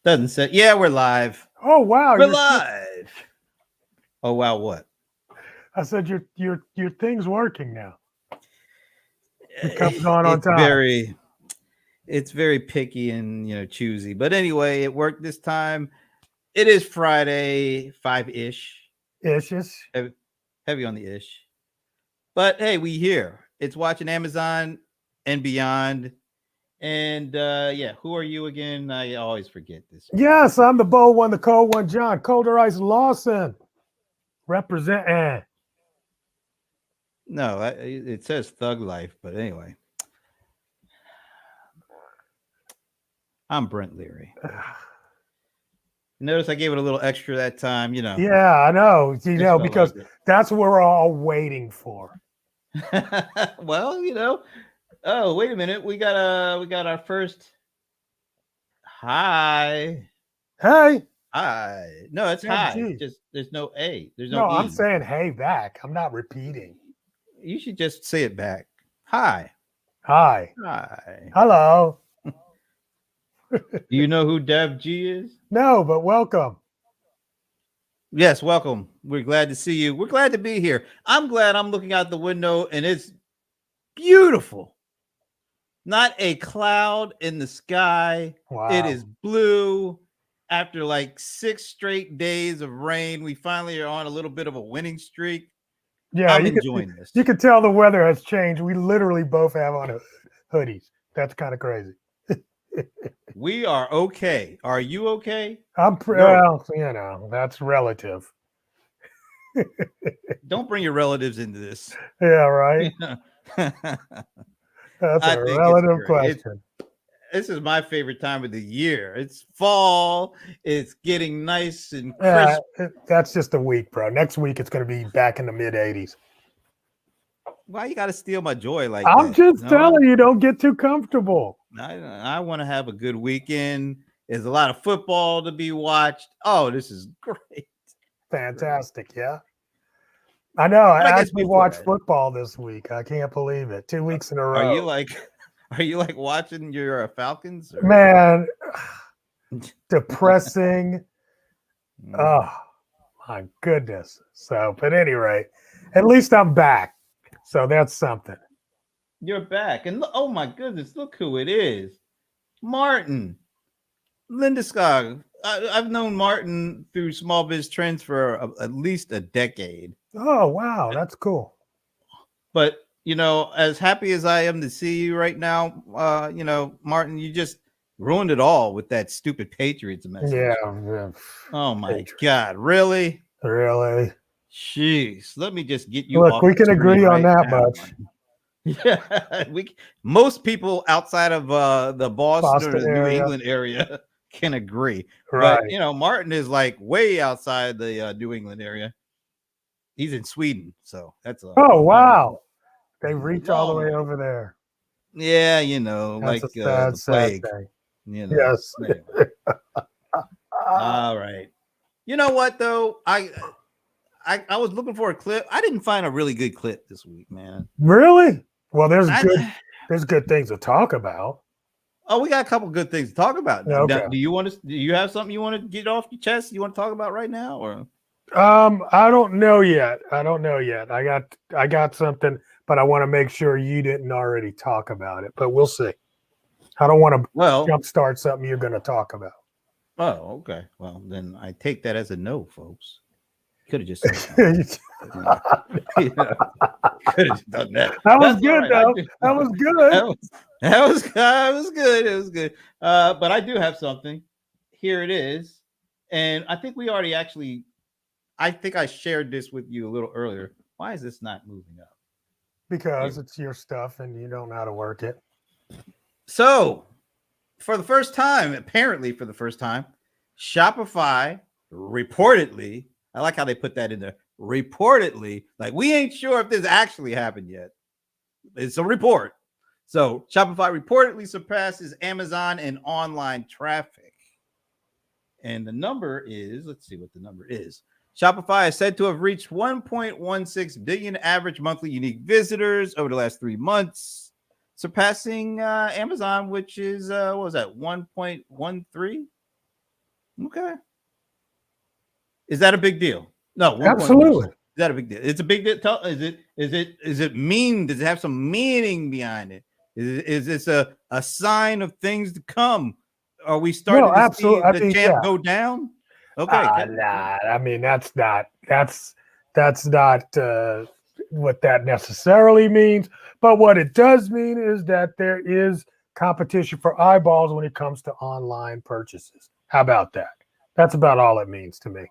Doesn't say. Yeah, we're live. Oh wow, We're live. Oh wow, what? I said your thing's working now. It comes on It's time. very picky and choosy. But anyway, it worked this time. It is Friday, 5-ish. Ishes. Heavy, heavy on the ish. But hey, we here. It's watching Amazon and beyond. And yeah, who are you again? I always forget this. Yes, I'm the bold one, the cold one, John. Colder Ice Lawson. Representing. No, it says Thug Life, but anyway, I'm Brent Leary. Notice I gave it a little extra that time, Yeah, I know. Just felt Because like it. that's what we're all waiting for. Well, oh, wait a minute. We got our first hi. Hey. Hi. No, it's Dev hi. G. Just there's no A. There's no No, I'm E. saying hey back. I'm not repeating. You should just say it back. Hi. Hi. Hi. Hello. Do you know who Dev G is? No, but welcome. Yes, welcome. We're glad to see you. We're glad to be here. I'm glad I'm looking out the window and it's beautiful. Not a cloud in the sky. Wow. It is blue. After like 6 straight days of rain, we finally are on a little bit of a winning streak. Yeah, I'm enjoying this. You can tell the weather has changed. We literally both have on hoodies. That's kind of crazy. We are okay. Are you okay? Well, that's relative. Don't bring your relatives into this. Yeah, right. I That's a think it's relative great. question. This is my favorite time of the year. It's fall. It's getting nice and Yeah, crisp. that's just a week, bro. Next week it's going to be back in the mid 80s. Why you got to steal my joy like I'm that? just telling you, don't get too comfortable. I want to have a good weekend. There's a lot of football to be watched. Oh, this is great. Fantastic, yeah. I know. I But I guess actually before watched that, football this week. I can't believe it. 2 weeks in a are row. you like are you like watching your Falcons? Or? Man, depressing. Mm. Oh, my goodness. So, but at any rate, at least I'm back. So that's something. You're back. And oh my goodness, look who it is. Martin Lindeskog. I've known Martin through Small Biz Trends for at least a decade. Oh, wow. That's cool. But as happy as I am to see you right now, Martin, you just ruined it all with that stupid Patriots message. Yeah. Oh my God, really? Really? Jeez, let me just get you. Look, we can agree on that much. Yeah, most people outside of the Boston or the New England area can agree. Right. But Martin is like way outside the New England area. He's in Sweden, so that's a oh wow. They reach all the way way over there. Yeah, That's like sad, the plague. Thing. Yes. Anyway. All right. You know what though? I was looking for a clip. I didn't find a really good clip this week, man. Really? Well, there's good things to talk about. Oh, we got a couple good things to talk about. Now. Okay. Now, do you have something you want to get off your chest? You want to talk about right now, or? I don't know yet. I got something, but I want to make sure you didn't already talk about it. But we'll see. I don't want to jumpstart something you're going to talk about. Oh, okay. Well, then I take that as a no, folks. Could have just said could have done that. That was good, though. That was good. That was good. It was good. But I do have something. Here it is. And I think we already I think I shared this with you a little earlier. Why is this not moving up? Because it's your stuff and you don't know how to work it. So, apparently for the first time, Shopify reportedly, I like how they put that in there, reportedly, like we ain't sure if this actually happened yet. It's a report. So, Shopify reportedly surpasses Amazon in online traffic. And the number is, let's see what the number is. Shopify is said to have reached 1.16 billion average monthly unique visitors over the last 3 months, surpassing Amazon, which is, what was that, 1.13? Okay. Is that a big deal? No, 1.1%. Absolutely. Is that a big deal? It's a big deal. Is it mean? Does it have some meaning behind it? Is this a sign of things to come? Are we starting to see the champ go down? Okay. Nah, I mean that's not what that necessarily means. But what it does mean is that there is competition for eyeballs when it comes to online purchases. How about that? That's about all it means to me.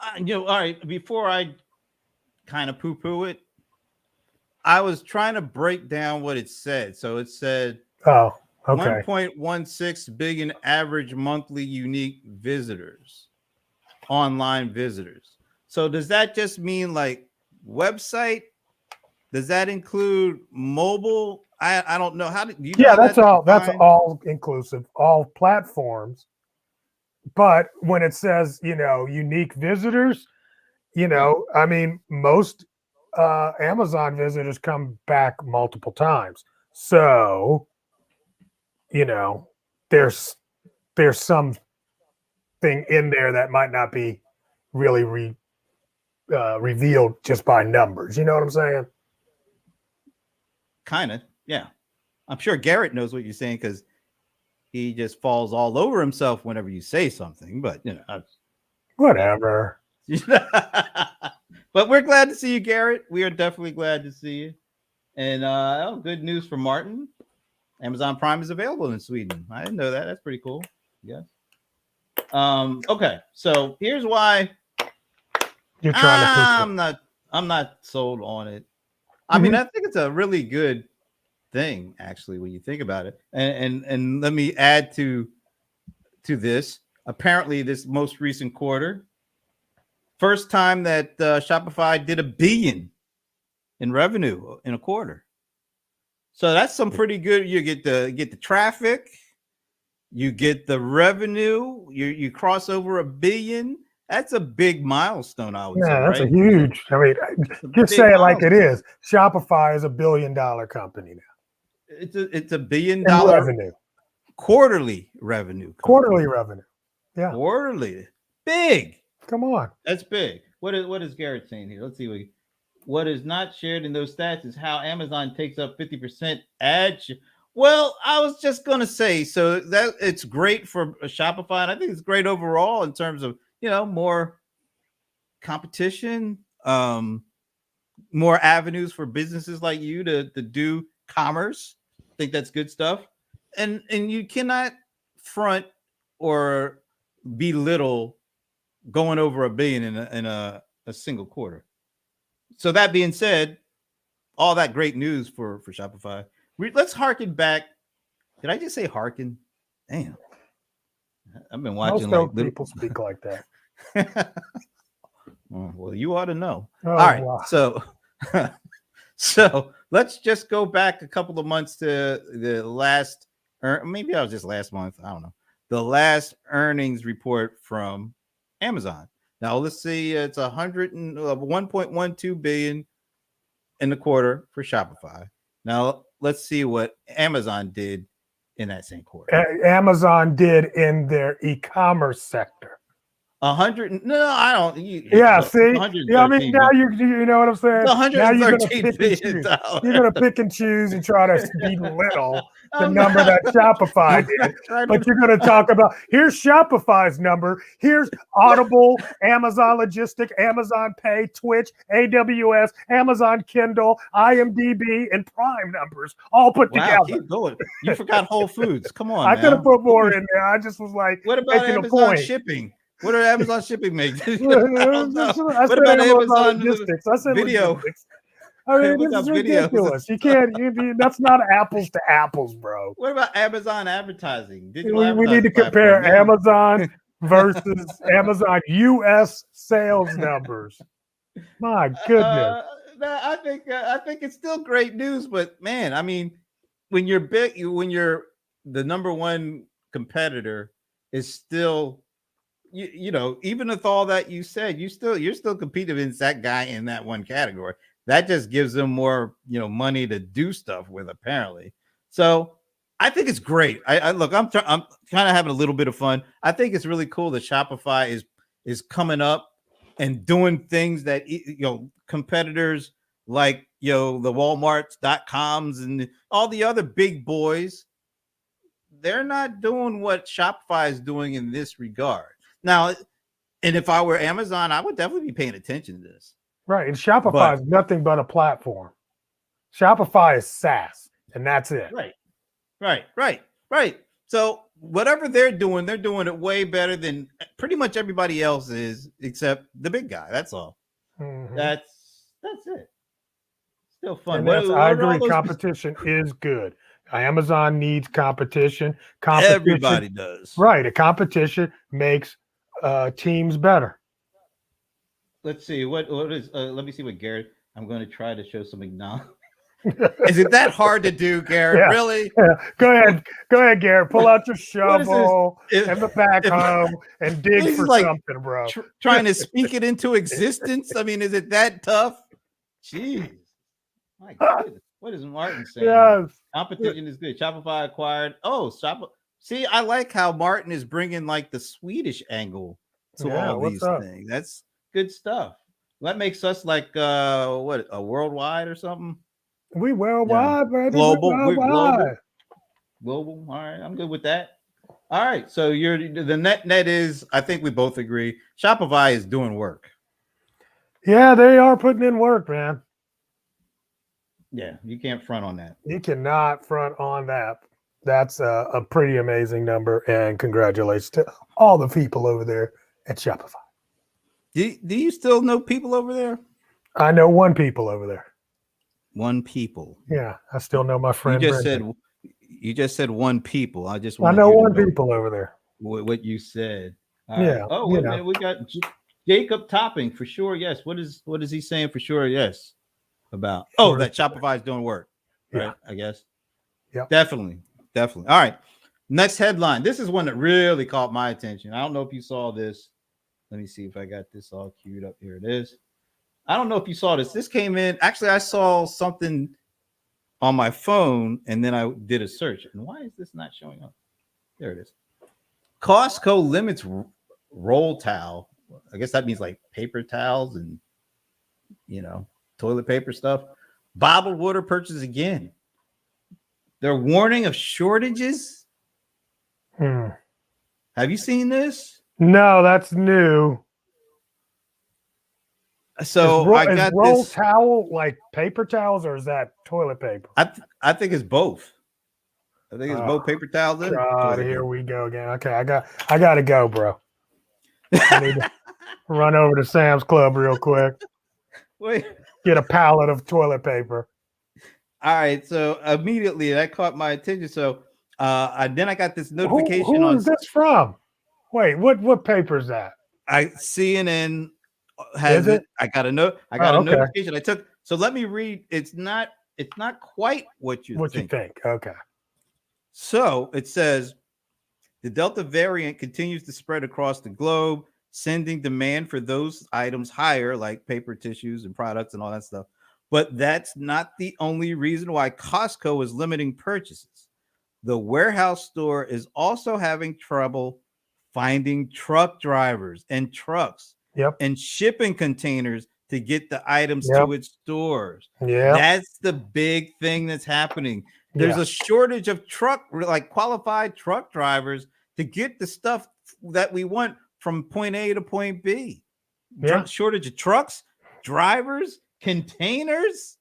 All right. Before I kind of poo-poo it, I was trying to break down what it said. So it said, okay. 1.16 billion average monthly unique visitors, online visitors. So does that just mean like website? Does that include mobile? I don't know. How do you know? That's all. That's all inclusive, all platforms. But when it says, unique visitors, I mean, most Amazon visitors come back multiple times. So, there's something in there that might not be really revealed just by numbers. You know what I'm saying? Kind of, yeah. I'm sure Garrett knows what you're saying because he just falls all over himself whenever you say something. But whatever. But we're glad to see you, Garrett. We are definitely glad to see you. And good news for Martin. Amazon Prime is available in Sweden. I didn't know that. That's pretty cool. Yes. Okay. So here's why you're trying to. I'm not sold on it. I mean, I think it's a really good thing, actually, when you think about it. And let me add to this. Apparently, this most recent quarter, first time that Shopify did $1 billion in revenue in a quarter. So that's some pretty good. You get the traffic, you get the revenue, you cross over $1 billion. That's a big milestone, I would say. That's right? a huge. I mean, just say it like it is. Shopify is $1 billion company now. It's a $1 billion revenue. Quarterly revenue. Quarterly revenue. Yeah. Quarterly. Big. Come on. That's big. What is Garrett saying here? Let's see. What is not shared in those stats is how Amazon takes up 50% ad share. Well, I was just going to say, so that it's great for Shopify. And I think it's great overall in terms of, more competition, more avenues for businesses like you to do commerce. I think that's good stuff. And you cannot front or belittle going over $1 billion in a single quarter. So that being said, all that great news for Shopify. Let's harken back. Did I just say harken? Damn. I've been watching Most people speak like that. Well, you ought to know. Oh, all right. Wow. So let's just go back a couple of months to the last, maybe I was just last month. I don't know. The last earnings report from Amazon. Now let's see. It's 1.12 billion in the quarter for Shopify. Now let's see what Amazon did in that same quarter. Amazon did in their e-commerce sector. 100. No, I don't. See, I mean, now you know what I'm saying. Now you're gonna pick and choose. You're gonna pick and choose and try to belittle the number that Shopify did. But you're gonna talk about here's Shopify's number. Here's Audible, Amazon Logistic, Amazon Pay, Twitch, AWS, Amazon Kindle, IMDb, and Prime numbers all put together. Keep going. You forgot Whole Foods. Come on. I could have put more in there. I just was like, what about Amazon shipping? What did Amazon shipping make? I what about Amazon logistics? I said video? Logistics. I mean, this is ridiculous. You can't. That's not apples to apples, bro. What about Amazon advertising? We need to compare Amazon versus Amazon U.S. sales numbers. My goodness. I think it's still great news, but man, I mean, when you're big, when you're the number one competitor is still. Even with all that you said, you're still competing against that guy in that one category. That just gives them more, money to do stuff with, apparently. So I think it's great. I look, I'm kind of having a little bit of fun. I think it's really cool that Shopify is coming up and doing things that competitors like the Walmarts.coms and all the other big boys, they're not doing what Shopify is doing in this regard. Now, and if I were Amazon, I would definitely be paying attention to this. Right. And Shopify is nothing but a platform. Shopify is SaaS, and that's it. Right. So whatever they're doing it way better than pretty much everybody else is, except the big guy. That's all. Mm-hmm. That's it. Still fun. I agree. Competition is good. Amazon needs competition. Everybody does. Right. A competition makes teams better. Let's see. What is? Let me see what Garrett. I'm going to try to show some acknowledgement. Is it that hard to do, Garrett? Yeah. Really? Yeah. Go ahead, Garrett. Pull out your shovel and the backhoe and dig for something, bro. Trying to speak it into existence. I mean, is it that tough? Jeez. My goodness. What is Martin saying? Yes. Competition is good. Shopify acquired. Oh, See, I like how Martin is bringing like the Swedish angle to all these things. That's good stuff. That makes us like a worldwide or something. We worldwide, baby. Global. We're global. Global. All right. I'm good with that. All right. So the net is, I think we both agree, Shopify is doing work. Yeah, they are putting in work, man. Yeah, you can't front on that. You cannot front on that. That's a pretty amazing number, and congratulations to all the people over there at Shopify. Do you still know people over there? I know one people over there. One people. Yeah, I still know my friend. You just said one people. I know one people over there. What you said. Yeah. Right. Oh, wait a minute. We got Jacob Topping for sure. Yes. What is he saying for sure? Yes. About that Shopify is doing work. Right. Yeah. I guess. Yeah. Definitely. All right. Next headline. This is one that really caught my attention. I don't know if you saw this. Let me see if I got this all queued up. Here it is. I don't know if you saw this. This came in. Actually, I saw something on my phone, and then I did a search. And why is this not showing up? There it is. Costco limits roll towel. I guess that means like paper towels and, toilet paper stuff. Bottled water purchases again. They're warning of shortages. Have you seen this? No, that's new. So I got roll this towel like paper towels, or is that toilet paper? I think it's both. I think it's both paper towels. God, here we go again. Okay, I got to go, bro. I need to run over to Sam's Club real quick. Wait. Get a pallet of toilet paper. All right, so immediately that caught my attention. So then I got this notification. Who is this from? Wait, what paper is that? CNN has it. I got a notification. So let me read. It's not quite what you think. Okay. So it says the Delta variant continues to spread across the globe, sending demand for those items higher, like paper tissues and products and all that stuff. But that's not the only reason why Costco is limiting purchases. The warehouse store is also having trouble finding truck drivers and trucks and shipping containers to get the items to its stores. Yeah, that's the big thing that's happening. There's a shortage of qualified truck drivers to get the stuff that we want from point A to point B. Yeah. Shortage of trucks, drivers, containers.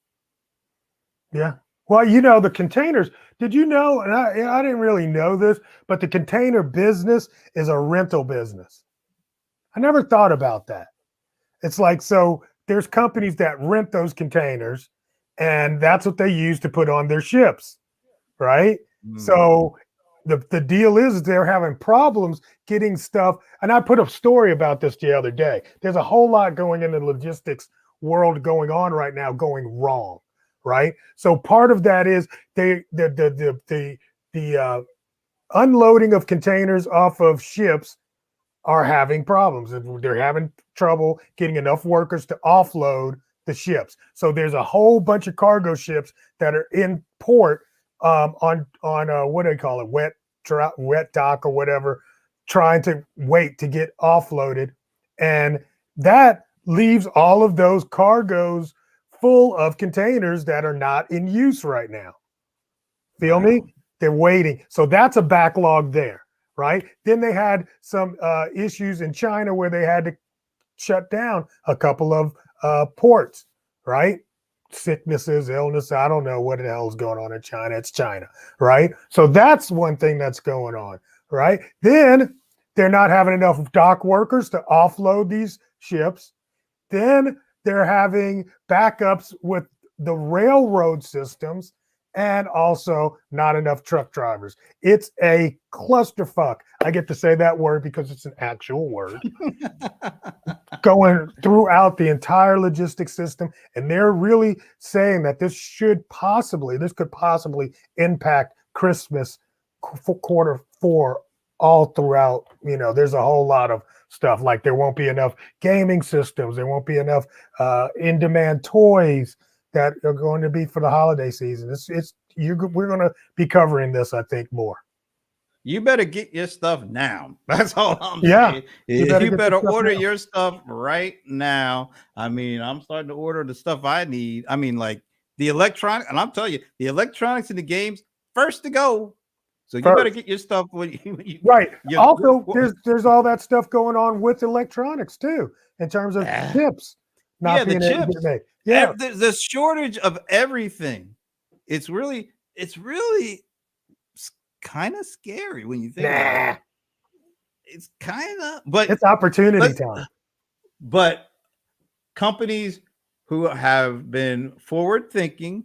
Yeah. Well, the containers, did you know, and I didn't really know this, but the container business is a rental business. I never thought about that. It's like, so there's companies that rent those containers, and that's what they use to put on their ships, right? So the deal is they're having problems getting stuff. And I put a story about this the other day. There's a whole lot going in the logistics world going on right now, going wrong, right? So part of that is the unloading of containers off of ships are having problems. They're having trouble getting enough workers to offload the ships. So there's a whole bunch of cargo ships that are in port on what do they call it, wet dock or whatever, trying to wait to get offloaded, and that leaves all of those cargoes full of containers that are not in use right now. Feel me? They're waiting. So that's a backlog there, right? Then they had some issues in China where they had to shut down a couple of ports, right? Sicknesses, illness. I don't know what the hell is going on in China. It's China, right? So that's one thing that's going on, right? Then they're not having enough dock workers to offload these ships. Then they're having backups with the railroad systems and also not enough truck drivers. It's a clusterfuck. I get to say that word because it's an actual word. Going throughout the entire logistics system. And they're really saying that this could possibly impact Christmas Q4 all throughout. There's a whole lot of stuff, like there won't be enough gaming systems. There won't be enough in-demand toys that are going to be for the holiday season. We're going to be covering this, I think, more. You better get your stuff now. That's all I'm saying. You better order your stuff right now. I mean, I'm starting to order the stuff I need. I mean, like the electronic, and I'm telling you, the electronics in the games first to go. So you better get your stuff when you right. Also, there's all that stuff going on with electronics too, in terms of chips. Not being able to make. Yeah, the shortage of everything. It's really kind of scary when you think about it. It's kind of, but it's opportunity time. But companies who have been forward thinking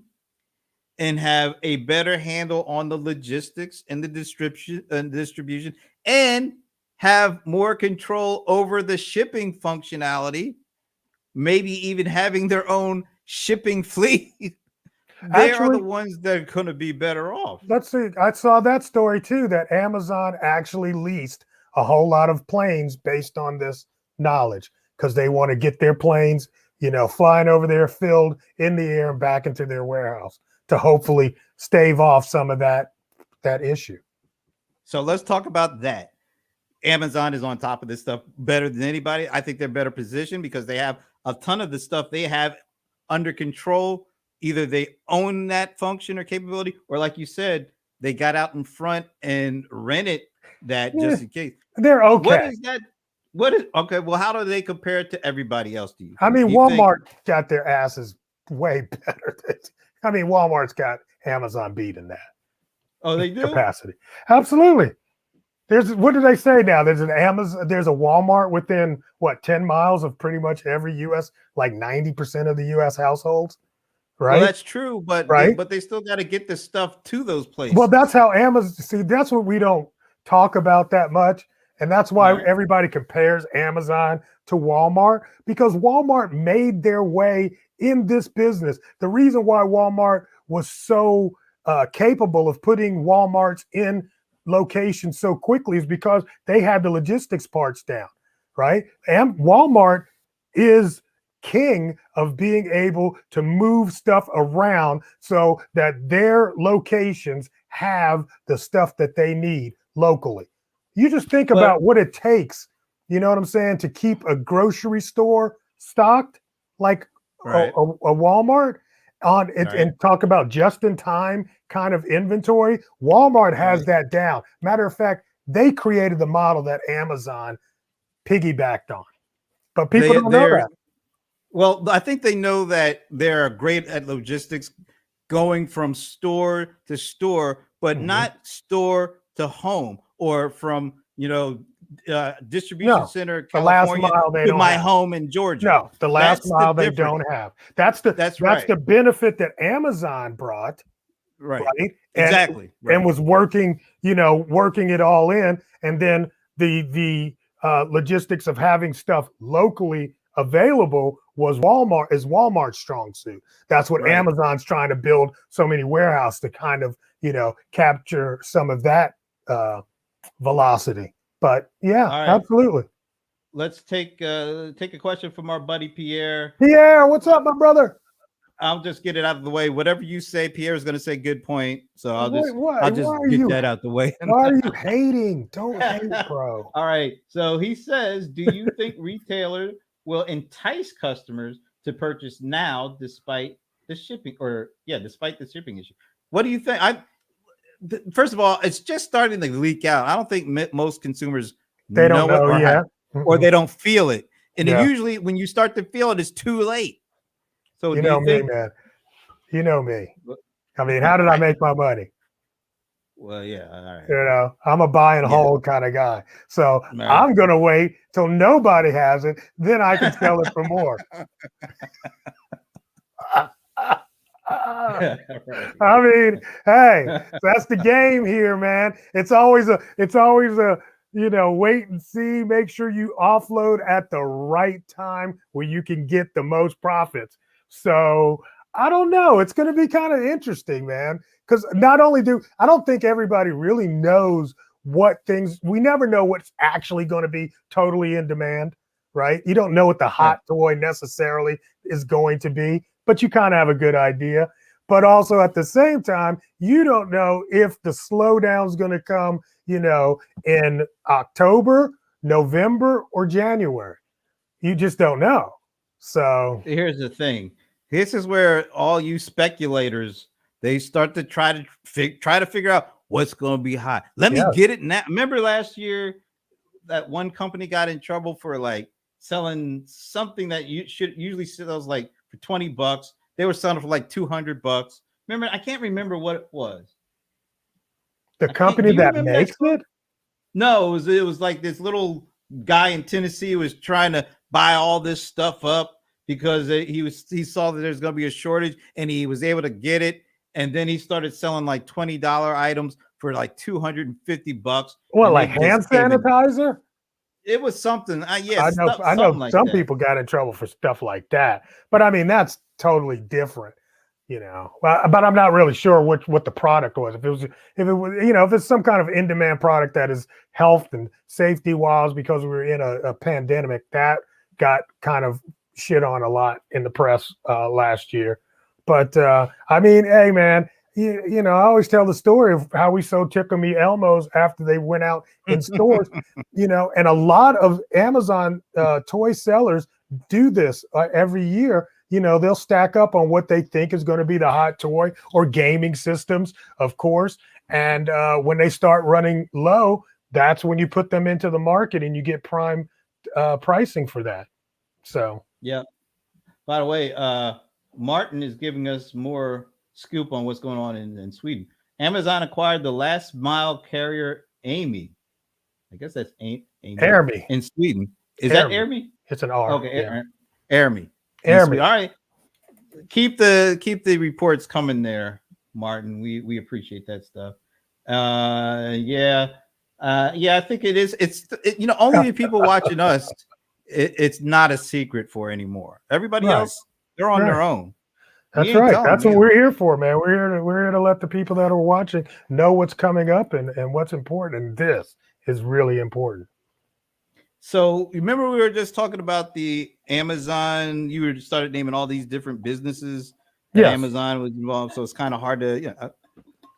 and have a better handle on the logistics and the distribution and have more control over the shipping functionality, maybe even having their own shipping fleet. They are the ones that are going to be better off. Let's see. I saw that story too, that Amazon actually leased a whole lot of planes based on this knowledge because they want to get their planes, flying over there, filled in the air and back into their warehouse to hopefully stave off some of that issue. So let's talk about that. Amazon is on top of this stuff better than anybody. I think they're better positioned because they have a ton of the stuff they have under control. Either they own that function or capability, or like you said, they got out in front and rented that just in case. They're okay. What is that? Okay? Well, how do they compare it to everybody else? Do you? I mean, Walmart got their asses way better. I mean, Walmart's got Amazon beat in that. Oh, they do? Capacity. Absolutely. What do they say now? There's an Amazon, there's a Walmart within 10 miles of pretty much every US, like 90% of the US households. Right. Well, that's true, but they still got to get the stuff to those places. Well, that's how Amazon. See, that's what we don't talk about that much, and that's why everybody compares Amazon to Walmart, because Walmart made their way in this business. The reason why Walmart was so capable of putting Walmarts in locations so quickly is because they had the logistics parts down, right? And Walmart is king of being able to move stuff around so that their locations have the stuff that they need locally. You just think about what it takes, you know what I'm saying, to keep a grocery store stocked like a Walmart on it, and talk about just in time kind of inventory. Walmart has that down. Matter of fact, they created the model that Amazon piggybacked on, but people don't know that. Well, I think they know that they're great at logistics, going from store to store, but not store to home, or from distribution center California to my home in Georgia. No, the last mile they don't have. That's the benefit that Amazon brought. Right. Exactly. And was working it all in, and then the logistics of having stuff locally available was Walmart's strong suit. That's what Amazon's trying to build so many warehouses to kind of, capture some of that velocity. But absolutely. Let's take a question from our buddy Pierre. Pierre, what's up, my brother? I'll just get it out of the way. Whatever you say, Pierre's going to say good point. So I'll just why get that out the way. Why are you hating? Don't hate, bro. All right. So he says, do you think retailers will entice customers to purchase now despite the shipping issue? What do you think? First of all, it's just starting to leak out. I don't think most consumers they don't know it yet, or they don't feel it. And usually when you start to feel it, it's too late. So you know me, man. You know me. I mean, how did I make my money? Well, yeah, all right. You know, I'm a buy and hold kind of guy. So I'm going to wait till nobody has it. Then I can sell it for more. I mean, hey, that's the game here, man. It's always a, wait and see, make sure you offload at the right time where you can get the most profits. So I don't know. It's going to be kind of interesting, man. Because I don't think everybody really knows we never know what's actually going to be totally in demand, right? You don't know what the hot toy necessarily is going to be, but you kind of have a good idea. But also at the same time, you don't know if the slowdown is going to come, in October, November, or January. You just don't know. So here's the thing. This is where all you speculators, they start to try to figure out what's going to be hot. Let me get it now. Remember last year that one company got in trouble for like selling something that you should usually sells like for $20. They were selling for like $200. Remember, I can't remember what it was. The company that makes it? No, it was like this little guy in Tennessee was trying to buy all this stuff up because he saw that there's going to be a shortage and he was able to get it. And then he started selling like $20 items for like $250. What, like hand sanitizer? It was something. I know like some people got in trouble for stuff like that, but I mean, that's totally different, but I'm not really sure what the product was. If it's some kind of in-demand product that is health and safety wise, because we were in a pandemic, that got kind of shit on a lot in the press last year. But I mean, hey man, I always tell the story of how we sold Tickle Me Elmos after they went out in stores, and a lot of Amazon toy sellers do this every year. They'll stack up on what they think is going to be the hot toy or gaming systems, of course. And when they start running low, that's when you put them into the market and you get prime pricing for that. So, yeah. By the way, Martin is giving us more scoop on what's going on in Sweden. Amazon acquired the last mile carrier Amy. I guess that's Amy. Airme. In Sweden. Is that Airme? It's an R. Okay, yeah. Airme. Airme. All right. Keep the reports coming there, Martin. We appreciate that stuff. I think it is. It's only the people watching us. It's not a secret for anymore. Everybody else, they're on their own. That's right. That's what we're here for, man. We're here to let the people that are watching know what's coming up and what's important. And this is really important. So remember, we were just talking about the Amazon. You started naming all these different businesses that Amazon was involved. So it's kind of hard to.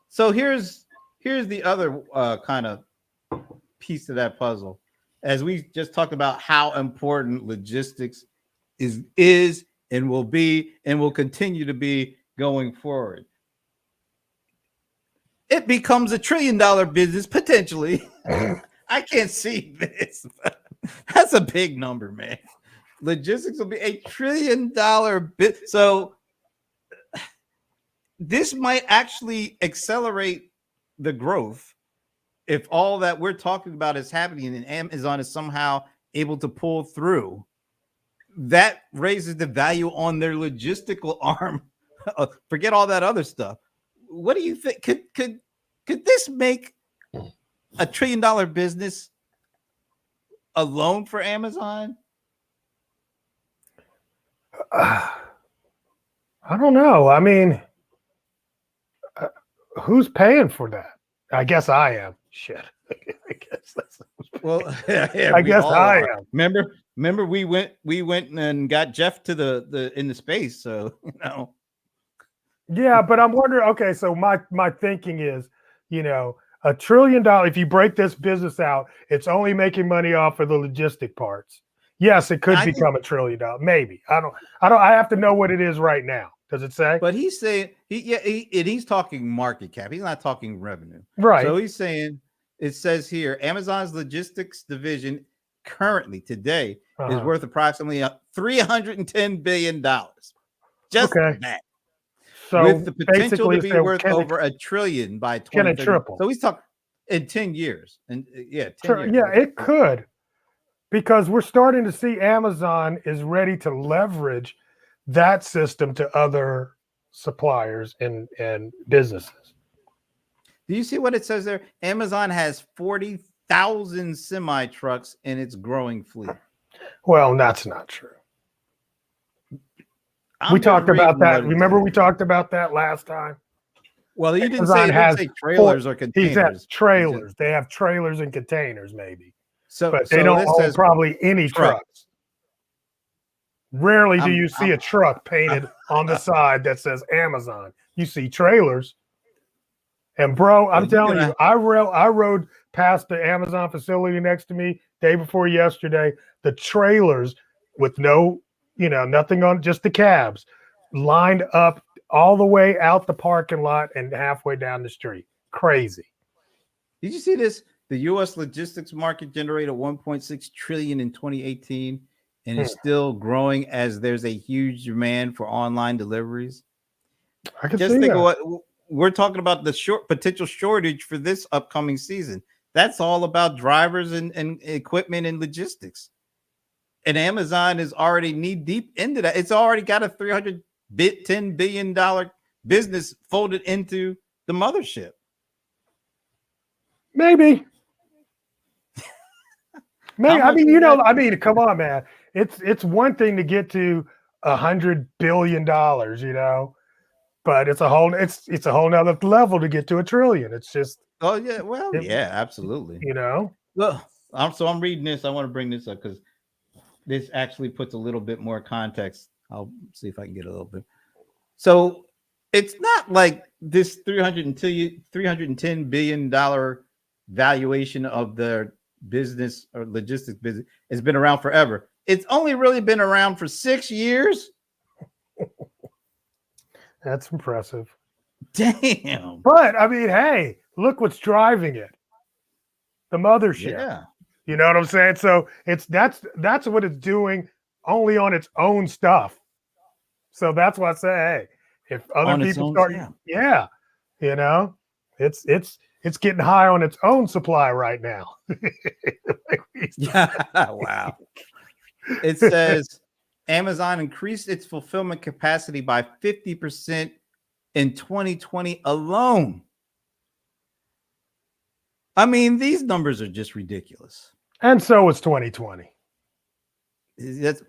So here's the other kind of piece to that puzzle. As we just talked about how important logistics is and will be and will continue to be going forward. It becomes $1 trillion business potentially. I can't see this. That's a big number, man. Logistics will be $1 trillion bit. So this might actually accelerate the growth if all that we're talking about is happening and Amazon is somehow able to pull through. That raises the value on their logistical arm. Forget all that other stuff. What do you think? Could this make $1 trillion business alone for Amazon? I don't know. I mean, who's paying for that? I guess I am. Shit. I guess that's. Well, yeah, I guess I am. Remember, we went and got Jeff to the in the space. So Yeah, but I'm wondering. Okay, so my thinking is, $1 trillion. If you break this business out, it's only making money off of the logistic parts. Yes, it could become $1 trillion. Maybe. I don't. I have to know what it is right now. Does it say? But he's saying he's talking market cap. He's not talking revenue. Right. So he's saying it says here Amazon's logistics division currently today is worth approximately $310 billion. Just that. So with the potential to be worth over $1 trillion by 2030. Can it triple? So he's talking in 10 years. And 10 years. Yeah, it could. Because we're starting to see Amazon is ready to leverage that system to other suppliers and businesses. Do you see what it says there? Amazon has 40,000 semi trucks in its growing fleet. Well, that's not true. We talked about that. Remember, we talked about that last time. Well, you didn't say trailers or containers. He said trailers. They have trailers and containers, maybe. But they don't own probably any trucks. Rarely do you see a truck painted on the side that says Amazon. You see trailers. And bro, I'm telling you, I rode past the Amazon facility next to me day before yesterday. The trailers with nothing on, just the cabs, lined up all the way out the parking lot and halfway down the street. Crazy. Did you see this? The U.S. logistics market generated $1.6 trillion in 2018, and it's still growing as there's a huge demand for online deliveries. I can just see think that. of what we're talking about, the potential shortage for this upcoming season. That's all about drivers and equipment and logistics. And Amazon is already knee deep into that. It's already got a $10 billion business folded into the mothership. Maybe. I mean, come on, man. It's one thing to get to $100 billion, but it's a whole nother level to get to $1 trillion. It's just. Oh yeah, well, yeah, absolutely. Well, I'm reading this. I want to bring this up because this actually puts a little bit more context. I'll see if I can get a little bit. So it's not like this $310 billion valuation of the business or logistics business has been around forever. It's only really been around for 6 years. That's impressive. Damn. But I mean, hey, look what's driving it. The mothership. Yeah. You know what I'm saying? So that's what it's doing only on its own stuff. So that's why I say, hey, if other people start, it's getting high on its own supply right now. Wow. It says Amazon increased its fulfillment capacity by 50% in 2020 alone. I mean, these numbers are just ridiculous. And so is 2020.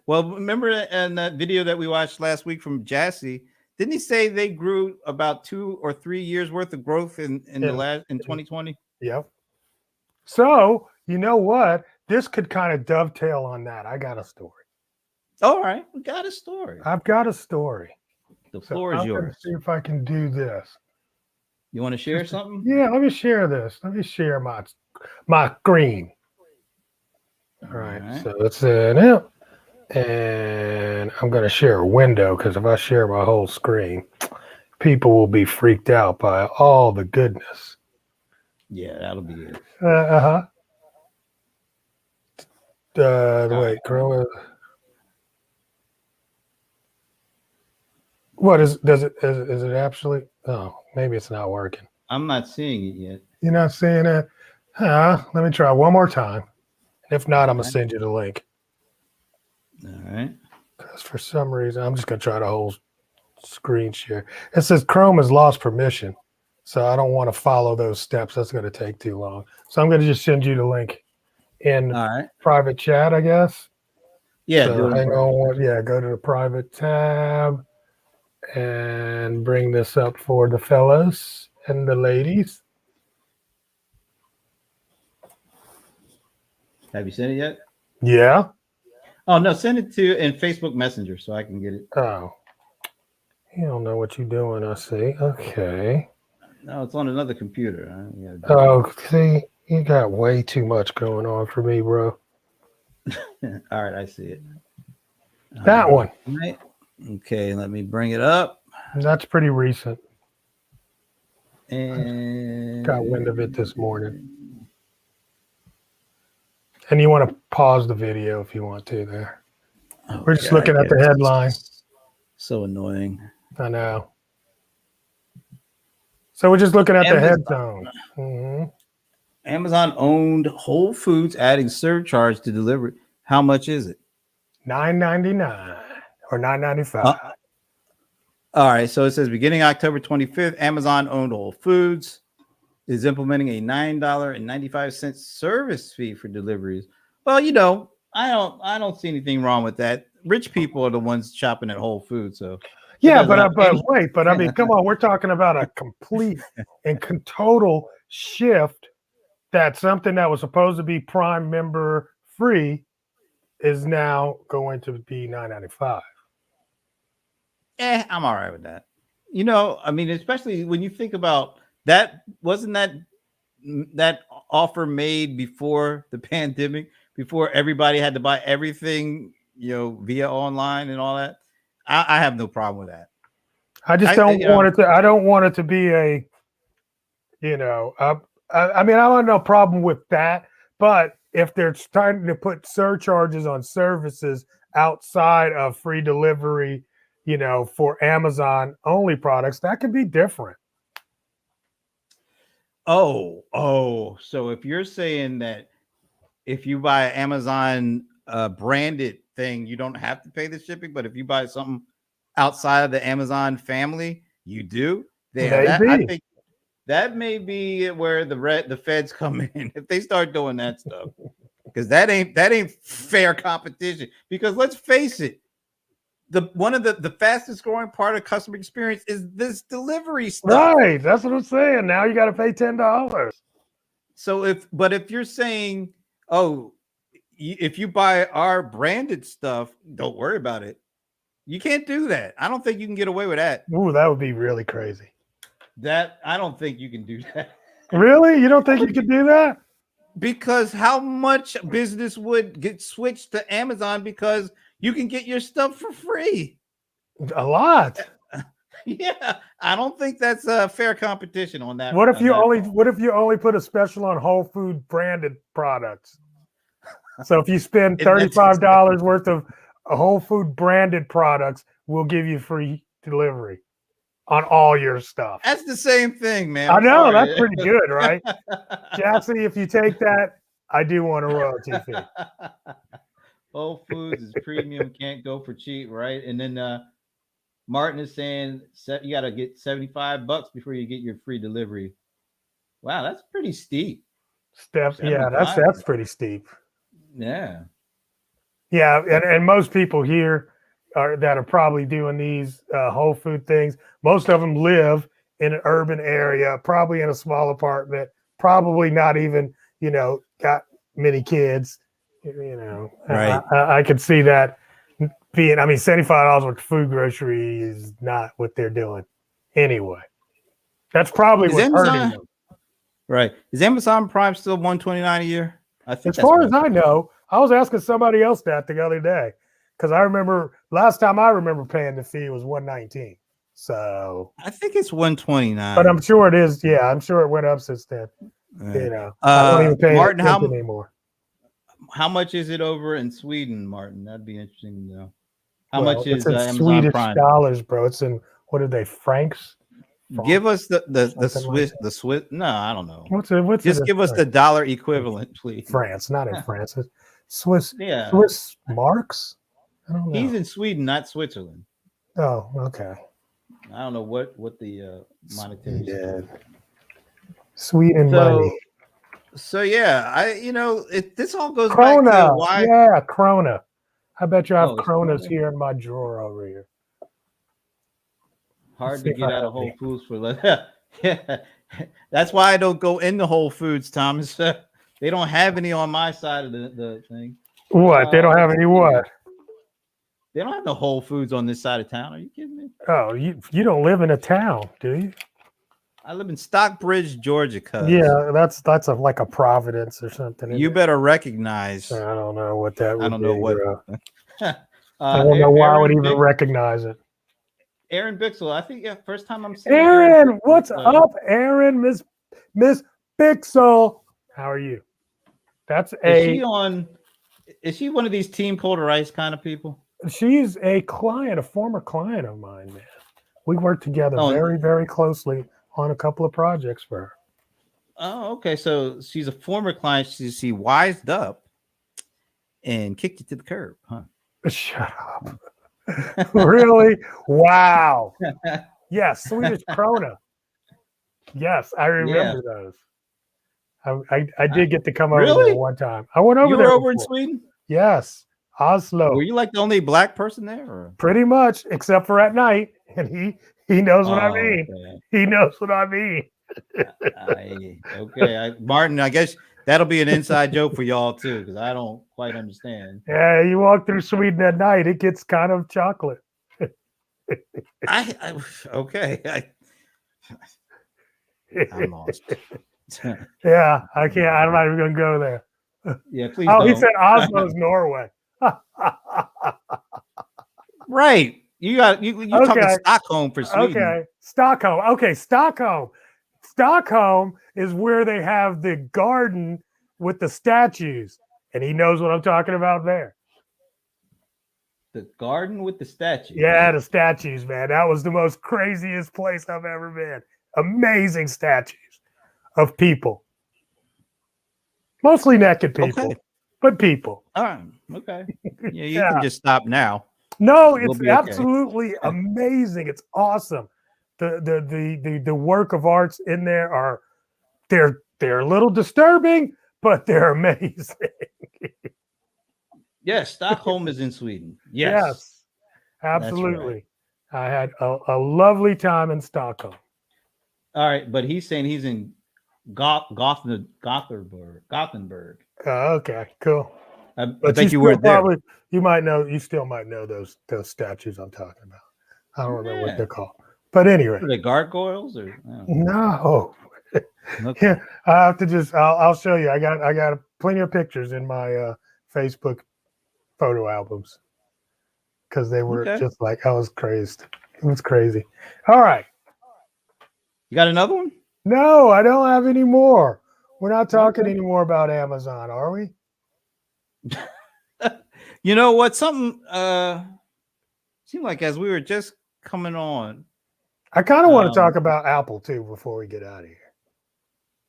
Well, remember in that video that we watched last week from Jassy, didn't he say they grew about 2 or 3 years worth of growth in 2020? Yep. So you know what? This could kind of dovetail on that. I got a story. All right, we got a story. I've got a story. The floor is yours. See if I can do this. You want to share something? Yeah, let me share this. Let me share my screen. All right. So it's in it. And I'm going to share a window because if I share my whole screen, people will be freaked out by all the goodness. Yeah, that'll be it. Wait, Chrome. What is it actually? Oh, maybe it's not working. I'm not seeing it yet. You're not seeing it? Let me try one more time. If not, I'm going to send you the link. All right. Because for some reason, I'm just going to try the whole screen share. It says Chrome has lost permission. So I don't want to follow those steps. That's going to take too long. So I'm going to just send you the link in private chat, I guess. Yeah. So hang on. Yeah, go to the private tab and bring this up for the fellas and the ladies. Have you sent it yet? Yeah. Oh, no, send it to in Facebook Messenger so I can get it. Oh. You don't know what you're doing, I see. Okay. No, it's on another computer. Oh, see, you got way too much going on for me, bro. All right, I see it. That one. Right. Okay, let me bring it up. That's pretty recent. And got wind of it this morning. And you want to pause the video if you want to there. We're just looking at the headline. So annoying. I know. So we're just looking at the headline. Mm-hmm. Amazon owned Whole Foods adding surcharge to delivery. How much is it? $9.99 or $9.95. All right. So it says beginning October 25th, Amazon owned Whole Foods is implementing a $9.95 service fee for deliveries. Well, I don't see anything wrong with that. Rich people are the ones shopping at Whole Foods, so yeah, but I mean, come on, we're talking about a complete and total shift. That something that was supposed to be Prime member free is now going to be $9.95. I'm all right with that. I mean, especially when you think about that, wasn't that offer made before the pandemic, before everybody had to buy everything, via online and all that? I have no problem with that. I just don't want it to. I don't want it to be a, I mean, I don't have no problem with that. But if they're starting to put surcharges on services outside of free delivery, for Amazon only products, that could be different. Oh, so if you're saying that if you buy an Amazon branded thing, you don't have to pay the shipping, but if you buy something outside of the Amazon family, you do. I think that may be where the feds come in if they start doing that stuff, because that ain't fair competition. Because let's face it, one of the fastest growing part of customer experience is this delivery stuff. Right, that's what I'm saying. Now you got to pay $10. So if you're saying, if you buy our branded stuff, don't worry about it. You can't do that. I don't think you can get away with that. Ooh, that would be really crazy. I don't think you can do that. Really? You don't think you could do that? Because how much business would get switched to Amazon because you can get your stuff for free? A lot. Yeah, I don't think that's a fair competition on that. What if you only put a special on Whole Food branded products? So if you spend $35 worth of Whole Food branded products, we'll give you free delivery on all your stuff. That's the same thing, man. I know, that's pretty good, right? Jackson, if you take that, I do want a royalty fee. Whole Foods is premium, can't go for cheap, right? And then Martin is saying you got to get $75 before you get your free delivery. Wow, that's pretty steep. Steps, yeah, that's pretty steep. Yeah. Yeah, and most people here that are probably doing these Whole Food things, most of them live in an urban area, probably in a small apartment, probably not even, got many kids, Right. I could see that being, I mean, $75 worth of food grocery is not what they're doing anyway. That's probably what's hurting them. Right. Is Amazon Prime still $129 a year? I think as far as I know, I was asking somebody else that the other day, because I remember last time I remember paying the fee was $119. So I think it's $129. But I'm sure it is. Yeah, I'm sure it went up since then. I don't even pay Martin, anymore. How much is it over in Sweden, Martin? That'd be interesting to know. How much is Amazon Swedish Prime? Dollars, bro. It's in, what are they, francs? Give us the Swiss, the Swiss. No, I don't know. What's Just give us the dollar equivalent, please. France, not in France. It's Swiss. Yeah. Swiss marks. I don't know. He's in Sweden, not Switzerland. Oh, okay. I don't know what the monetary. Sweden money. So yeah, this all goes Krona. back to why. Yeah, Krona. I bet you I have Kronas here in my drawer over here. Hard to get out of Whole Foods for yeah. That's why I don't go into Whole Foods, Thomas. They don't have any on my side of the thing. What? They don't have any what? They don't have no Whole Foods on this side of town. Are you kidding me? Oh, you don't live in a town, do you? I live in Stockbridge, Georgia, cuz. Yeah, that's like a Providence or something. You better recognize. I don't know what that would I don't be. know what. I don't know why I would even Bix, recognize it. Aaron Bixel, I think first time I'm seeing Aaron, what's up, Aaron? Miss Bixel, how are you? Is she one of these Team Colder Ice kind of people? She's a former client of mine, man. We worked together very, very closely on a couple of projects for her. Oh, okay. So she's a former client. She wised up and kicked you to the curb, huh? Shut up. Really? Wow. Yes, Swedish krona. Yes, I remember those. I did get to come over there one time. I went over there. You were over in Sweden? Yes, Oslo. Were you like the only black person there? Or? Pretty much, except for at night. And he knows what I mean. Okay. He knows what I mean. Martin, I guess that'll be an inside joke for y'all too, because I don't quite understand. Yeah, you walk through Sweden at night, it gets kind of chocolate. Okay. I'm lost. Yeah, I can't. I'm not even gonna go there. Yeah, please. Oh, he said Oslo's Norway. Right. You talking Stockholm for Sweden. Okay. Stockholm. Okay, Stockholm. Stockholm is where they have the garden with the statues. And he knows what I'm talking about there. The garden with the statues. Yeah, the statues, man. That was the most craziest place I've ever been. Amazing statues of people. Mostly naked people, but people. All right. Okay. Yeah, you can just stop now. No, it's absolutely amazing. It's awesome. The work of arts in there they're a little disturbing, but they're amazing. Yes, Stockholm is in Sweden. Yes, absolutely. Right. I had a lovely time in Stockholm. All right, but he's saying he's in Gothenburg. Okay, cool. But you were there. You still might know those statues I'm talking about. I don't remember what they're called. But anyway. Are they gargoyles or no? Okay. Yeah, I have to I'll show you. I got plenty of pictures in my Facebook photo albums because they were just like I was crazed. It was crazy. All right. You got another one? No, I don't have any more. We're not talking anymore about Amazon, are we? You know what? Something seemed like as we were just coming on. I kind of want to talk about Apple too before we get out of here.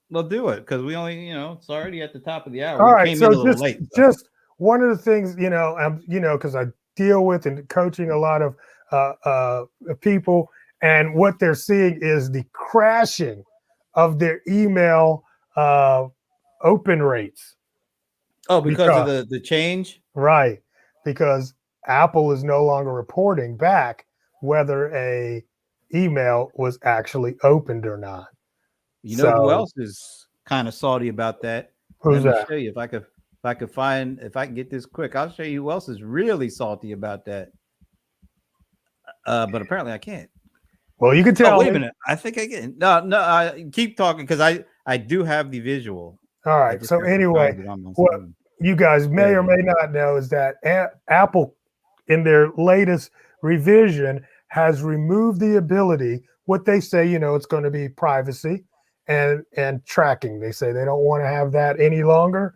Well, do it because we only, it's already at the top of the hour. All right, so just one of the things, because I deal with and coaching a lot of people, and what they're seeing is the crashing of their email open rates. Oh, because of the change? Right. Because Apple is no longer reporting back whether a email was actually opened or not. You know who else is kind of salty about that? Who's that? Let me show you if I can get this quick. I'll show you who else is really salty about that. But apparently I can't. Well, you can tell. Wait a minute. I think I can. No. I keep talking because I do have the visual. All right. So anyway, what you guys may or may not know is that Apple, in their latest revision, has removed the ability. What they say, it's going to be privacy and tracking. They say they don't want to have that any longer.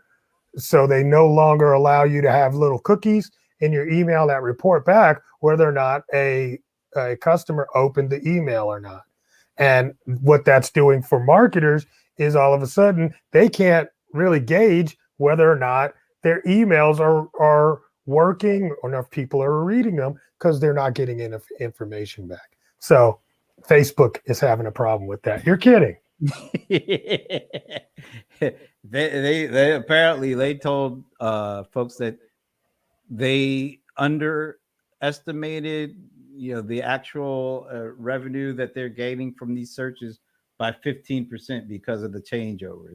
So they no longer allow you to have little cookies in your email that report back whether or not a customer opened the email or not. And what that's doing for marketers is all of a sudden they can't really gauge whether or not their emails are working or if people are reading them because they're not getting enough information back. So Facebook is having a problem with that. You're kidding. they apparently told folks that they underestimated the actual revenue that they're gaining from these searches by 15% because of the changeover,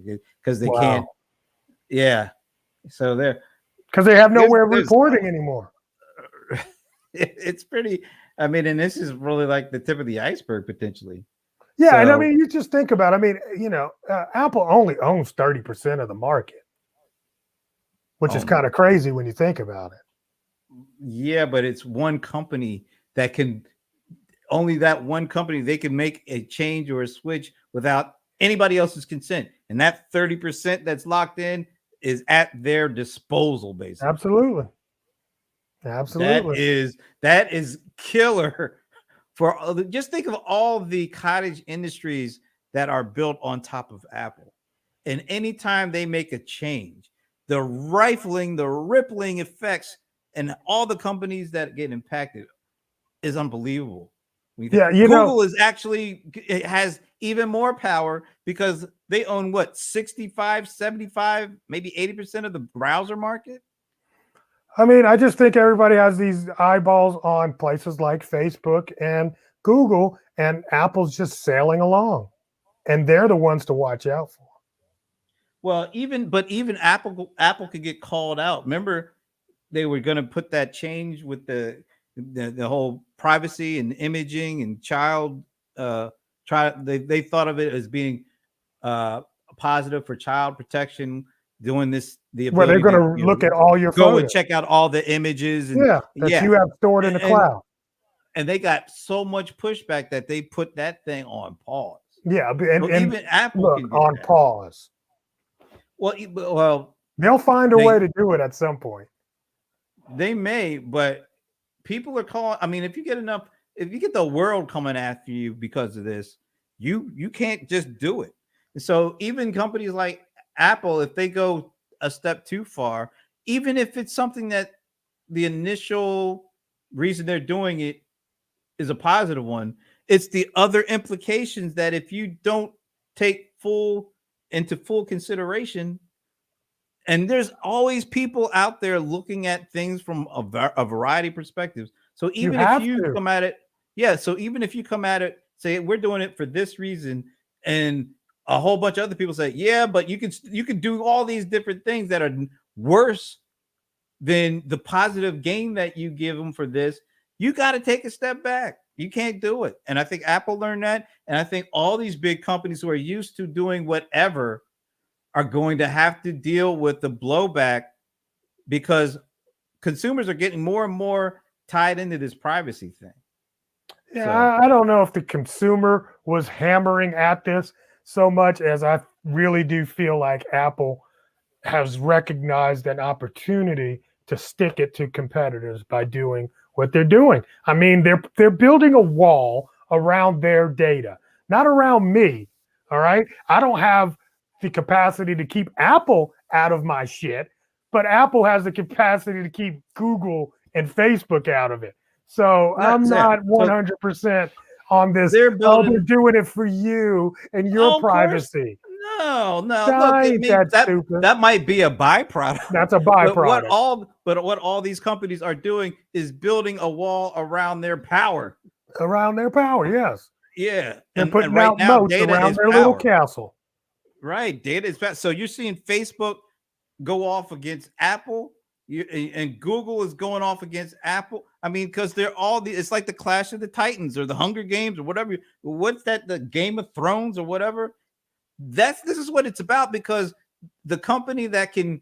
because they can't. Yeah, so they're because they have no way of reporting anymore. It's pretty. I mean, and this is really like the tip of the iceberg potentially. Yeah, and I So, mean, you just think about it. I mean, Apple only owns 30% of the market, which is kind of crazy when you think about it. Yeah, but it's one company that can only that one company they can make a change or a switch without anybody else's consent. And that 30% that's locked in is at their disposal, basically. Absolutely. That is killer for just think of all the cottage industries that are built on top of Apple. And anytime they make a change, the rippling effects and all the companies that get impacted is unbelievable. Yeah, Google is actually, it has even more power because they own what, 65, 75, maybe 80% of the browser market. I mean, I just think everybody has these eyeballs on places like Facebook and Google, and Apple's just sailing along, and they're the ones to watch out for. Well, even Apple could get called out. Remember, they were going to put that change with the whole privacy and imaging and child they thought of it as being positive for child protection, doing this the Well, they're ability going to look at all your go photos. and check out all the images and that you have stored in the cloud. And they got so much pushback that they put that thing on pause. Yeah, and even Apple look can get on that. pause. Well, they'll find a way to do it at some point. They may, but people are calling. I mean, if you get the world coming after you because of this, you can't just do it. So even companies like Apple, if they go a step too far, even if it's something that the initial reason they're doing it is a positive one, it's the other implications that if you don't take into full consideration. And there's always people out there looking at things from a variety of perspectives. So even if you come at it, say we're doing it for this reason, and a whole bunch of other people say, yeah, but you can do all these different things that are worse than the positive gain that you give them for this. You got to take a step back. You can't do it. And I think Apple learned that. And I think all these big companies who are used to doing whatever are going to have to deal with the blowback because consumers are getting more and more tied into this privacy thing. Yeah, I don't know if the consumer was hammering at this so much as I really do feel like Apple has recognized an opportunity to stick it to competitors by doing what they're doing. I mean, they're building a wall around their data, not around me. All right. I don't have the capacity to keep Apple out of my shit, but Apple has the capacity to keep Google and Facebook out of it. So I'm not 100% on this. They're doing it for you and your privacy. No. Look, that might be a byproduct. That's a byproduct. What all these companies are doing is building a wall around their power. Around their power, yes. Yeah. And putting out moats around their little castle. Right. Data is fast. So you're seeing Facebook go off against Apple, and Google is going off against Apple. I mean, because they're it's like the Clash of the Titans or the Hunger Games or whatever. What's that? The Game of Thrones or whatever. This is what it's about, because the company that can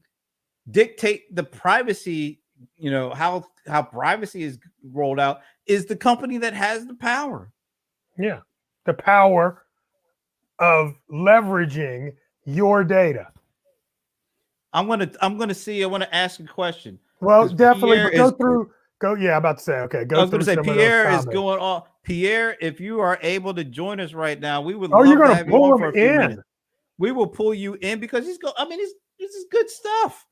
dictate the privacy, how privacy is rolled out, is the company that has the power. Yeah. The power of leveraging your data. I want to ask a question. Well, definitely about to say, okay, I was going to say, Pierre is going off. Pierre, if you are able to join us right now, we would love to have you on for a few minutes. We will pull you in because this is good stuff.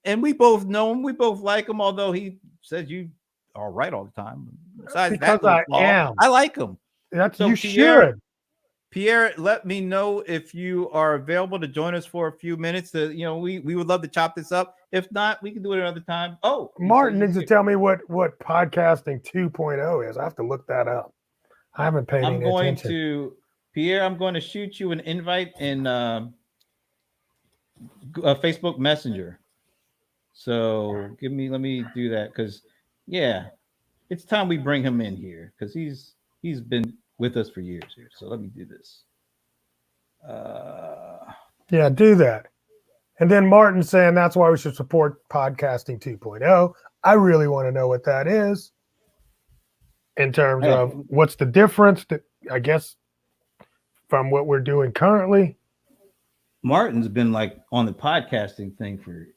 And we both know him. We both like him, although he says you are right all the time. Besides because I am. I like him. You should. Pierre, let me know if you are available to join us for a few minutes. We would love to chop this up. If not, we can do it another time. Oh, Martin needs to tell me what podcasting 2.0 is. I have to look that up. I haven't paid any attention. Pierre, I'm going to shoot you an invite in Facebook Messenger. So let me do that, because it's time we bring him in here because he's been with us for years here. So let me do this. Yeah, do that. And then Martin saying that's why we should support podcasting 2.0. I really want to know what that is in terms of what's the difference that I guess from what we're doing currently. Martin's been like on the podcasting thing for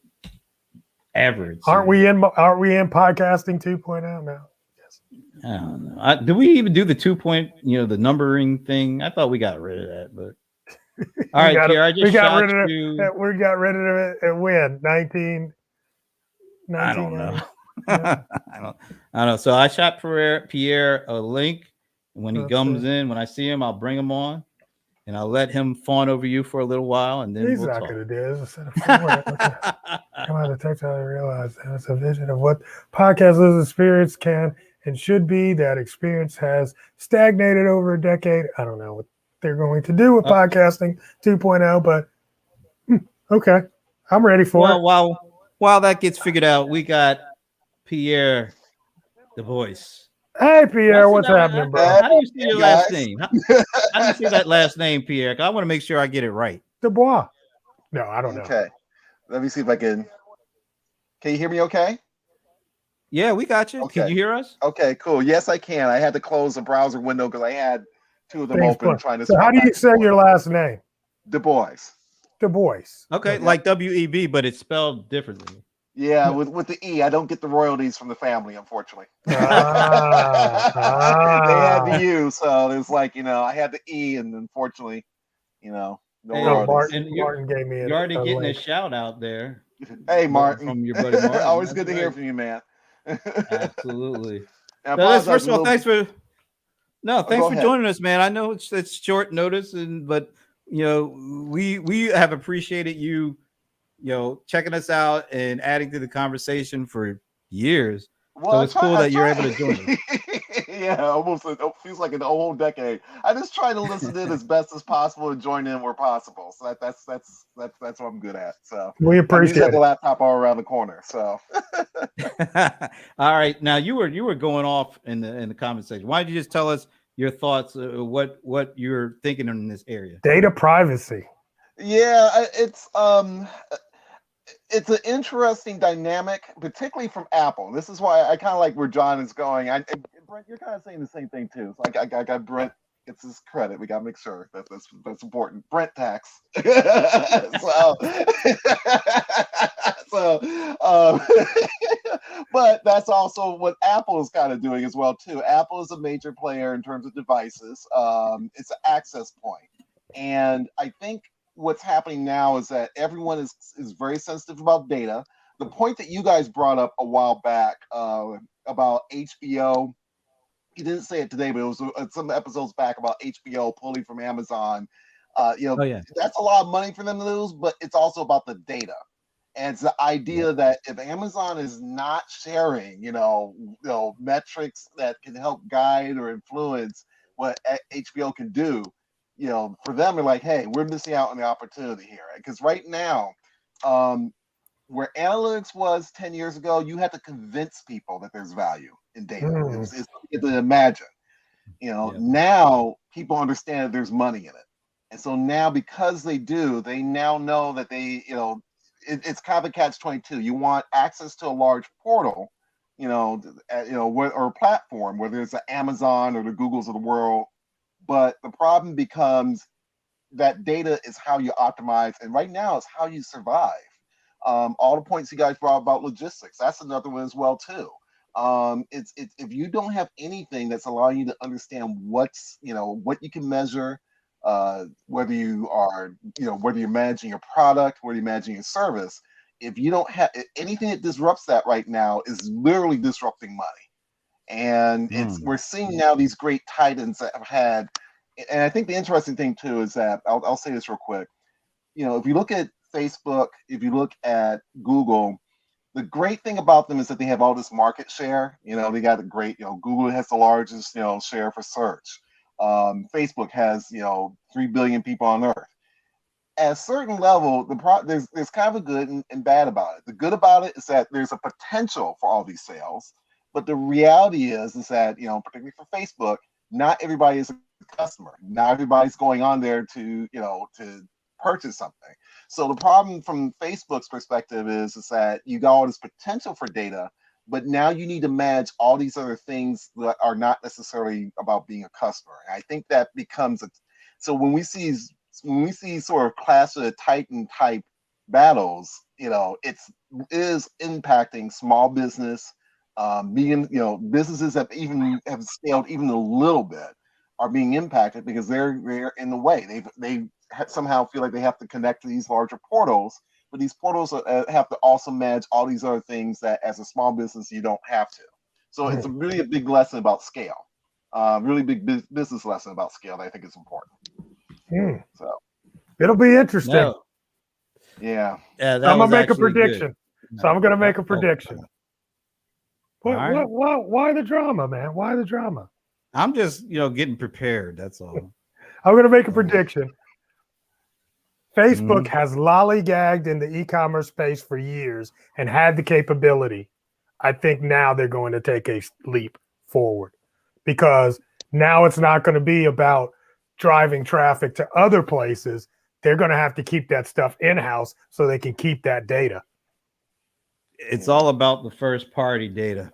ever. Aren't we in podcasting 2.0 now? Yes. I don't know. Do we even do the 2 point, the numbering thing? I thought we got rid of that, but all right, Pierre, I just shot you. We got rid of it at when? 19. I don't know. I don't know. So I shot Pierre a link. And when he comes in, when I see him, I'll bring him on and I'll let him fawn over you for a little while. And then he's not going to do this. Come out of text, I realize that's a vision of what podcast experience can and should be. That experience has stagnated over a decade. I don't know what they're going to do with podcasting 2.0, but okay. I'm ready for it. While that gets figured out, we got Pierre, the voice. Hey, Pierre, what's happening, bro? How do you say your last name? How do you say that last name, Pierre? I want to make sure I get it right. Dubois. No, I don't know. Okay. Let me see if I can. Can you hear me okay? Yeah, we got you. Okay. Can you hear us? Okay, cool. Yes, I can. I had to close the browser window because I had two of them open trying to. So how do you say your last name? Du Bois. Du Bois. Okay, like W-E-B, but it's spelled differently. Yeah, with the E. I don't get the royalties from the family, unfortunately. They had the U, so there's like, I had the E, and unfortunately, no royalties. Martin gave me you're already getting a shout out there. Hey, Martin. From your buddy Martin. Always good to hear from you, man. Absolutely. First of all, thanks for joining us, man. I know it's short notice, but we have appreciated you checking us out and adding to the conversation for years. Well, so it's cool that you're able to join us. Yeah, almost it feels like an whole decade. I just try to listen in as best as possible and join in where possible. So that's what I'm good at. So we appreciate the laptop all around the corner. So all right, now you were going off in the comment section. Why don't you just tell us your thoughts, what you're thinking in this area? Data privacy. Yeah, it's an interesting dynamic, particularly from Apple. This is why I kind of like where John is going. Brent, you're kind of saying the same thing too. So I got Brent gets his credit. We got to make sure that's important. Brent tax. But that's also what Apple is kind of doing as well too. Apple is a major player in terms of devices. It's an access point, and I think what's happening now is that everyone is very sensitive about data. The point that you guys brought up a while back about HBO, you didn't say it today, but it was some episodes back about HBO pulling from Amazon. That's a lot of money for them to lose, but it's also about the data. And it's the idea that if Amazon is not sharing, metrics that can help guide or influence what HBO can do, for them, they're like, hey, we're missing out on the opportunity here. Because right now, where analytics was 10 years ago, you had to convince people that there's value in data. It's to imagine. Now people understand that there's money in it. And so now, because they do, they now know that it's kind of a catch-22. You want access to a large portal, or platform, whether it's an Amazon or the Googles of the world. But the problem becomes that data is how you optimize, and right now it's how you survive. All the points you guys brought about logistics, that's another one as well too. It's if you don't have anything that's allowing you to understand what you can measure, whether you're managing your product, whether you're managing your service, if you don't have anything that disrupts that right now is literally disrupting money. And we're seeing now these great titans that have had, and I think the interesting thing too is that I'll say this real quick. If you look at Facebook, if you look at Google, the great thing about them is that they have all this market share. They got the great, Google has the largest, share for search. Facebook has, 3 billion people on Earth. At a certain level, there's kind of a good and bad about it. The good about it is that there's a potential for all these sales. But the reality is that, particularly for Facebook, not everybody is a customer. Not everybody's going on there to purchase something. So the problem from Facebook's perspective is that you got all this potential for data, but now you need to manage all these other things that are not necessarily about being a customer. And I think that becomes so when we see sort of Clash of the Titan type battles, it is impacting small business, businesses that even have scaled even a little bit are being impacted because they're in the way. They somehow feel like they have to connect to these larger portals, but these portals have to also manage all these other things that as a small business you don't have to. So it's really a big lesson about scale, really big business lesson about scale that I think is important. So it'll be interesting. No. Yeah. I'm gonna make a prediction. Good. So I'm gonna make a prediction. Why the drama, man? Why the drama? I'm just, getting prepared. That's all. I'm going to make a prediction. Facebook has lollygagged in the e-commerce space for years and had the capability. I think now they're going to take a leap forward because now it's not going to be about driving traffic to other places. They're going to have to keep that stuff in-house so they can keep that data. It's all about the first party data.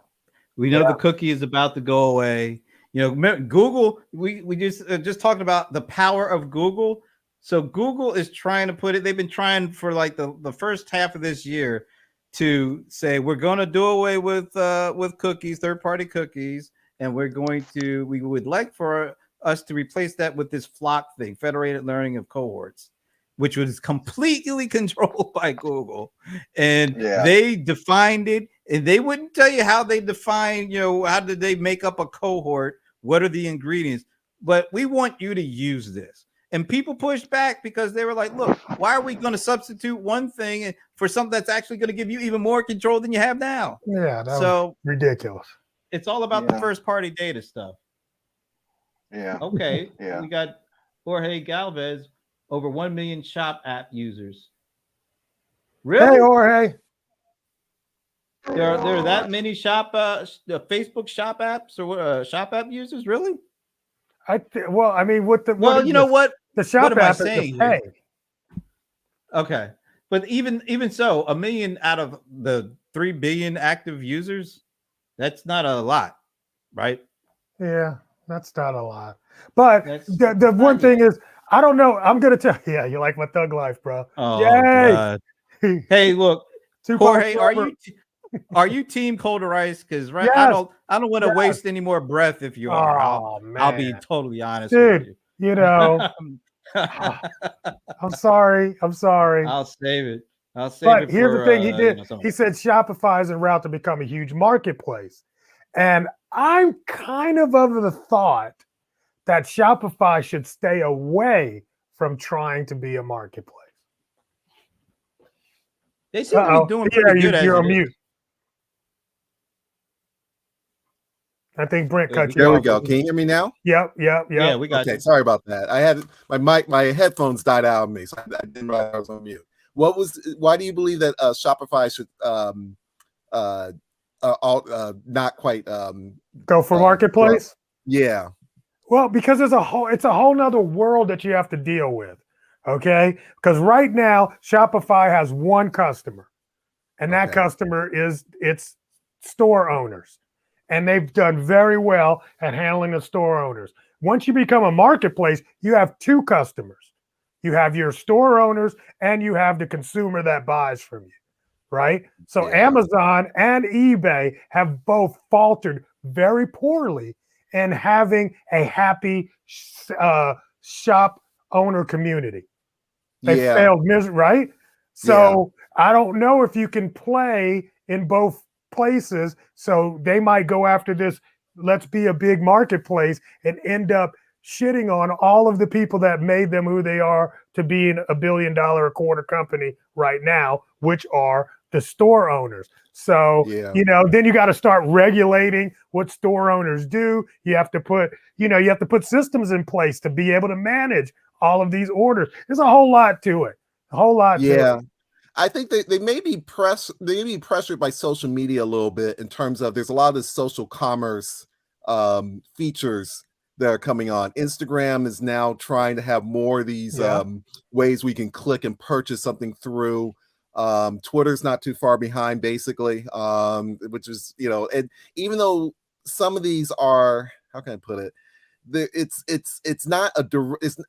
We know the cookie is about to go away. Google, we just talked about the power of Google. So Google is trying to put it, they've been trying for like the first half of this year to say, we're going to do away with cookies, third-party cookies. And we would like for us to replace that with this flock thing, federated learning of cohorts, which was completely controlled by Google. And they defined it, and they wouldn't tell you how they define, how did they make up a cohort? What are the ingredients? But we want you to use this. And people pushed back because they were like, look, why are we going to substitute one thing for something that's actually going to give you even more control than you have now? Yeah, was ridiculous. It's all about the first party data stuff. Yeah. Okay. We got Jorge Galvez, over 1 million Shop app users. Really? Hey, Jorge. There are that many Facebook Shop apps or Shop app users, really? What the Shop app is to pay. Okay, but even so, 1 million out of the 3 billion active users, that's not a lot, right? Yeah, that's not a lot. But the one thing is, I don't know. I'm gonna tell you. Yeah, you like my thug life, bro. Oh, God. Hey, look, Jorge, are you team Colder Ice? Because yes. I don't want to waste any more breath. If you are, I'll be totally honest, dude. With you. I'm sorry. I'll save it. But here's the thing he did. He said Shopify is en route to become a huge marketplace, and I'm kind of the thought that Shopify should stay away from trying to be a marketplace. They seem to be doing pretty good. You're on mute. I think Brent cut you off. There we go. Can you hear me now? Yep. Yeah, we got you. Okay, sorry about that. I had my headphones died out on me, so I didn't realize I was on mute. Why do you believe that Shopify should not quite go for marketplace? Yeah. Well, because it's a whole nother world that you have to deal with. Okay, because right now Shopify has one customer, and that customer is its store owners. And they've done very well at handling the store owners. Once you become a marketplace, you have two customers. You have your store owners and you have the consumer that buys from you, right? So Amazon and eBay have both faltered very poorly in having a happy shop owner community. They failed right? So I don't know if you can play in both places. So they might go after this, let's be a big marketplace, and end up shitting on all of the people that made them who they are to being $1 billion a quarter company right now, which are the store owners. So, then you got to start regulating what store owners do. You have to put systems in place to be able to manage all of these orders. There's a whole lot to it. A whole lot to it. I think they may be pressured by social media a little bit in terms of there's a lot of this social commerce features that are coming on. Instagram is now trying to have more of these ways we can click and purchase something through. Twitter's not too far behind, basically, which is, and even though some of these are, how can I put it? It's not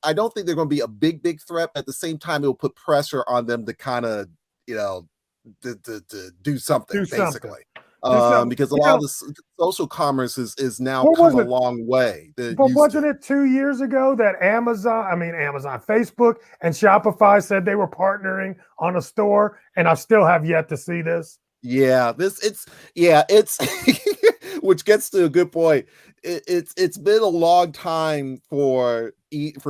I don't think they're going to be a big threat. At the same time, it'll put pressure on them to kind of to do something, basically. Because a lot of the social commerce is now come a long way. But wasn't it 2 years ago that Amazon, Facebook, and Shopify said they were partnering on a store, and I still have yet to see this. Yeah, it's which gets to a good point. It's been a long time for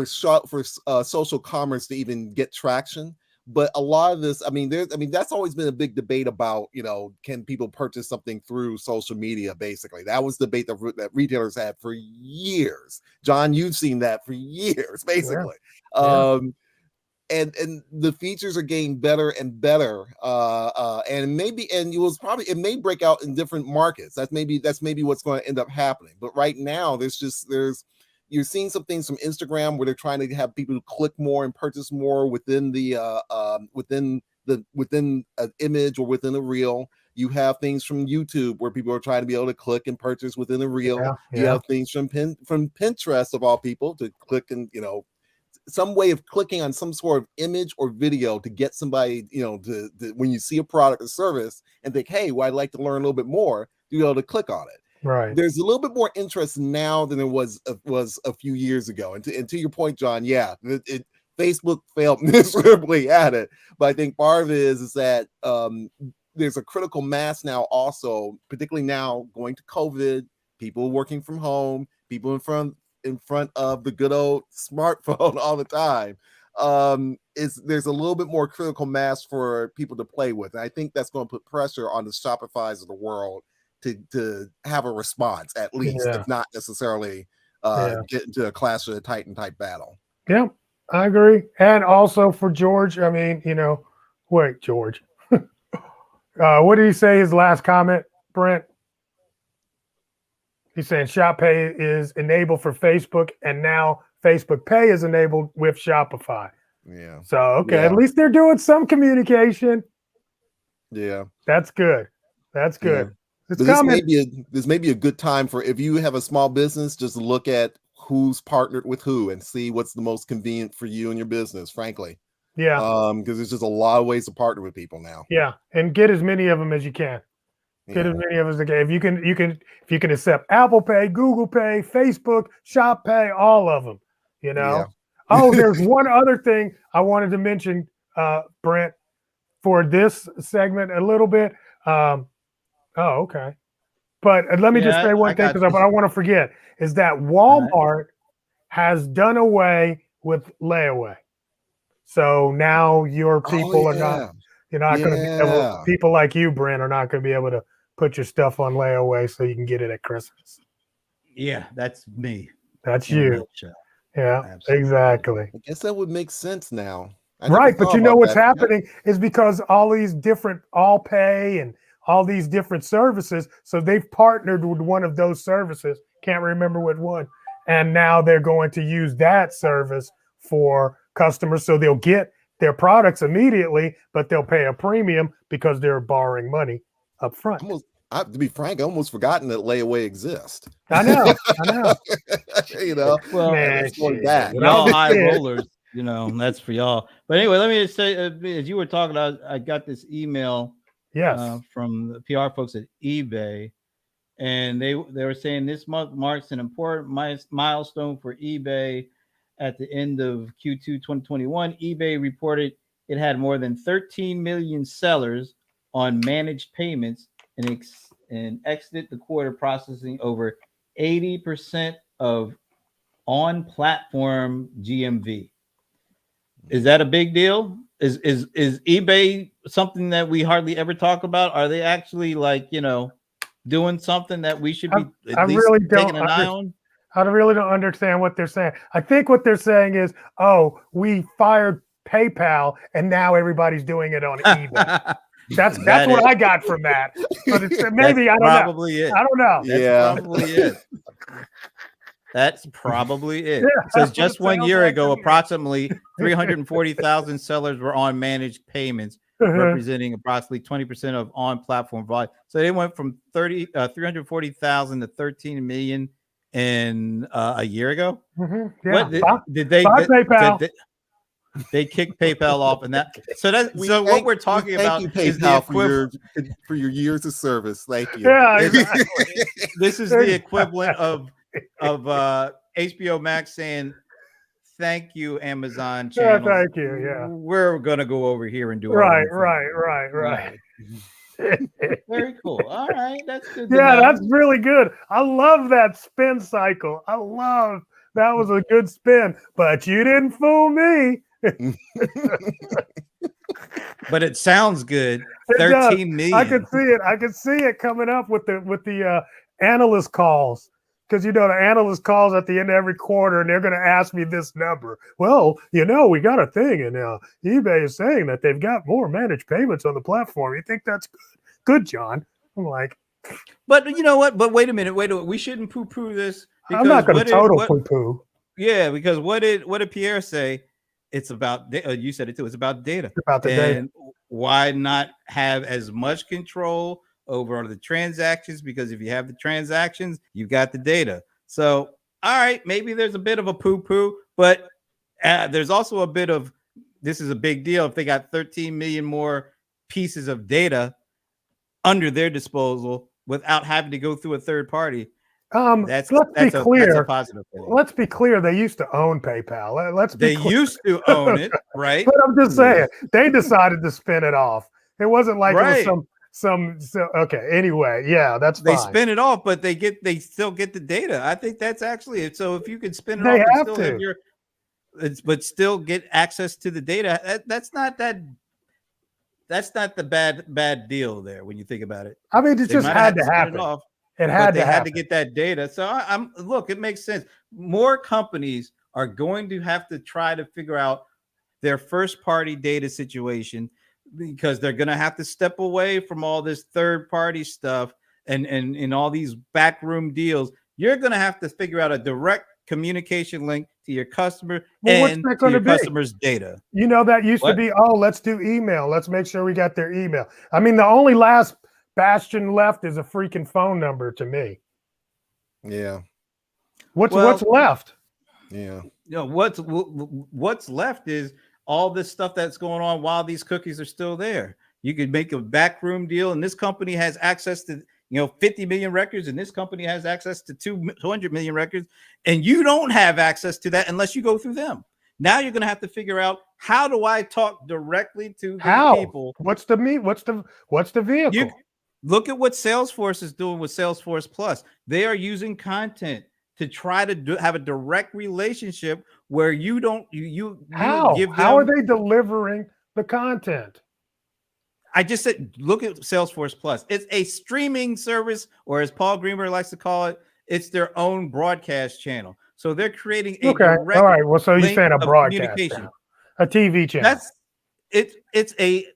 social commerce to even get traction. But a lot of this, that's always been a big debate about, can people purchase something through social media? Basically, that was the debate that retailers had for years. John, you've seen that for years, basically. Yeah. And the features are getting better and better. It may break out in different markets. That's maybe what's going to end up happening. But right now, you're seeing some things from Instagram where they're trying to have people click more and purchase more within within an image or within a reel. You have things from YouTube where people are trying to be able to click and purchase within a reel. Yeah. You have things from Pinterest, of all people, to click and some way of clicking on some sort of image or video to get somebody, to when you see a product or service and think, hey, well, I'd like to learn a little bit more, to be able to click on it. Right. There's a little bit more interest now than there was a few years ago. And to your point, John, Facebook failed miserably at it. But I think part of it is that there's a critical mass now also, particularly now going to COVID, people working from home, people in front of the good old smartphone all the time. There's a little bit more critical mass for people to play with. And I think that's going to put pressure on the Shopifys of the world to have a response, at least, if not necessarily get into a Clash of the Titan type battle. Yeah, I agree. And also for George, George. What did he say his last comment, Brent? He's saying Shop Pay is enabled for Facebook, and now Facebook Pay is enabled with Shopify. Yeah. So, at least they're doing some communication. Yeah. That's good. That's good. Yeah. This may be a good time for, if you have a small business, just look at who's partnered with who and see what's the most convenient for you and your business, frankly. Yeah. Because there's just a lot of ways to partner with people now. Yeah. And get as many of them as you can. Get as many of us again. If you can accept Apple Pay, Google Pay, Facebook, Shop Pay, all of them. Yeah. Oh, there's one other thing I wanted to mention, Brent, for this segment a little bit. Okay. But let me just say one thing, because I don't want to forget, is that Walmart has done away with layaway. So now your people are not. You're not going to be able. People like you, Brent, are not going to be able to put your stuff on layaway so you can get it at Christmas. Yeah, that's me. That's you. Yeah, absolutely. Exactly. I guess that would make sense now. Right, but you know what's happening is because all these different All Pay and all these different services, so they've partnered with one of those services. Can't remember what one, and now they're going to use that service for customers, so they'll get their products immediately, but they'll pay a premium because they're borrowing money up front. To be frank, I almost forgotten that layaway exists. I know. Well, man, y'all high rollers, that's for y'all. But anyway, let me just say, as you were talking, I got this email from the PR folks at eBay, and they were saying this month marks an important milestone for eBay. At the end of Q2 2021, eBay reported it had more than 13 million sellers on managed payments and exited the quarter processing over 80% of on-platform GMV. Is that a big deal? Is eBay something that we hardly ever talk about? Are they actually doing something that we should be taking an eye on? I really don't understand what they're saying. I think what they're saying is, we fired PayPal, and now everybody's doing it on eBay. That's what I got from that. But it's maybe I don't know. Probably it. I don't know. That's probably it. That's probably it. Yeah, So just 1 year like ago, approximately 340,000 sellers were on managed payments, representing approximately 20% of on-platform volume. So they went from 340,000 to 13 million in a year ago. Mm-hmm. Yeah. What did they get? PayPal. They kicked PayPal off, and what we're talking about is the equivalent for your years of service. Thank you. Yeah, exactly. This is the equivalent of HBO Max saying, "Thank you, Amazon channel. Yeah, thank you. Yeah, we're gonna go over here and do right. Very cool. All right, that's good. Yeah, that's really good. I love that spin cycle. That was a good spin, but you didn't fool me. But it sounds good. 13 million. I could see it. I could see it coming up with the analyst calls, because the analyst calls at the end of every quarter, and they're going to ask me this number. Well, we got a thing, and eBay is saying that they've got more managed payments on the platform. You think that's good? Good, John. I'm like, but you know what? But wait a minute. We shouldn't poo-poo this. I'm not going to total poo-poo. Yeah, because what did Pierre say? It's about, you said it too, it's about data. About the data. Why not have as much control over the transactions? Because if you have the transactions, you got the data. So, all right, maybe there's a bit of a poo-poo, but there's also a bit of, this is a big deal. If they got 13 million more pieces of data under their disposal without having to go through a third party, let's be clear. That's a positive thing. Let's be clear. They used to own PayPal. They used to own it, right? But I'm just saying, they decided to spin it off. It wasn't like it was okay. Anyway, yeah, that's fine. They spin it off, but they still get the data. I think that's actually it. So if you can spin it off and still have but still get access to the data, that's not the bad deal there when you think about it. I mean, it just had to happen. They had to get that data. So look, it makes sense. More companies are going to have to try to figure out their first party data situation, because they're going to have to step away from all this third party stuff and all these backroom deals. You're going to have to figure out a direct communication link to your customer and to your customer's data. That used to be, let's do email. Let's make sure we got their email. I mean, the only last bastion left is a freaking phone number to me. Yeah. What's left? Yeah. What's left is all this stuff that's going on while these cookies are still there. You could make a backroom deal, and this company has access to 50 million records, and this company has access to 200 million records, and you don't have access to that unless you go through them. Now you're going to have to figure out, how do I talk directly to these people? What's the vehicle? Look at what Salesforce is doing with Salesforce Plus. They are using content to try to have a direct relationship where you don't How are they delivering the content? I just said, look at Salesforce Plus. It's a streaming service, or as Paul Greenberg likes to call it, it's their own broadcast channel. So they're creating a direct all right. Well, so you're saying a broadcast channel, a TV channel.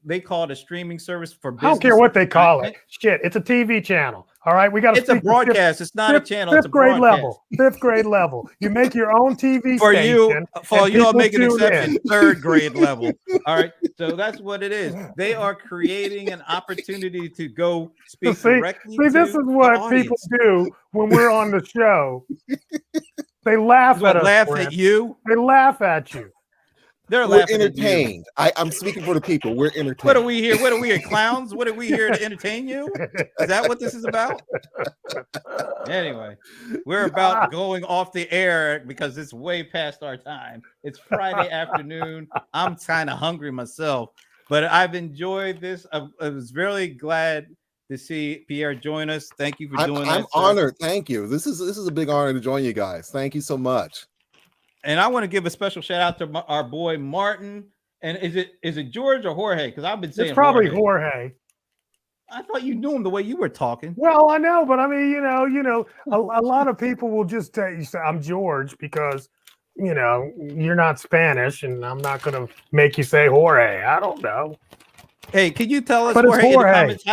They call it a streaming service for business. I don't care what they call it. Shit, it's a TV channel. All right, we got. It's a broadcast. It's not a channel. Fifth grade level. Fifth grade level. You make your own TV for station. For you, I'll make an exception. Third grade level. All right, so that's what it is. They are creating an opportunity to go speak directly. See, this is what people do when we're on the show. They laugh at us. Laugh at you. They laugh at you. We're entertained. I'm speaking for the people. We're entertained. What are we here? What are we here? Clowns? What are we here to entertain you? Is that what this is about? Anyway, we're about going off the air because it's way past our time. It's Friday afternoon. I'm kind of hungry myself, but I've enjoyed this. I was really glad to see Pierre join us. Thank you for doing this. I'm honored. Thank you. This is a big honor to join you guys. Thank you so much. And I want to give a special shout out to our boy Martin. And is it George or Jorge? Because I've been saying it's probably Jorge. I thought you knew him the way you were talking. Well, I know, but I mean, a lot of people will just tell you, I'm George, because you're not Spanish, and I'm not going to make you say Jorge. I don't know. Hey, can you tell us, But Jorge, it's in the Jorge. comments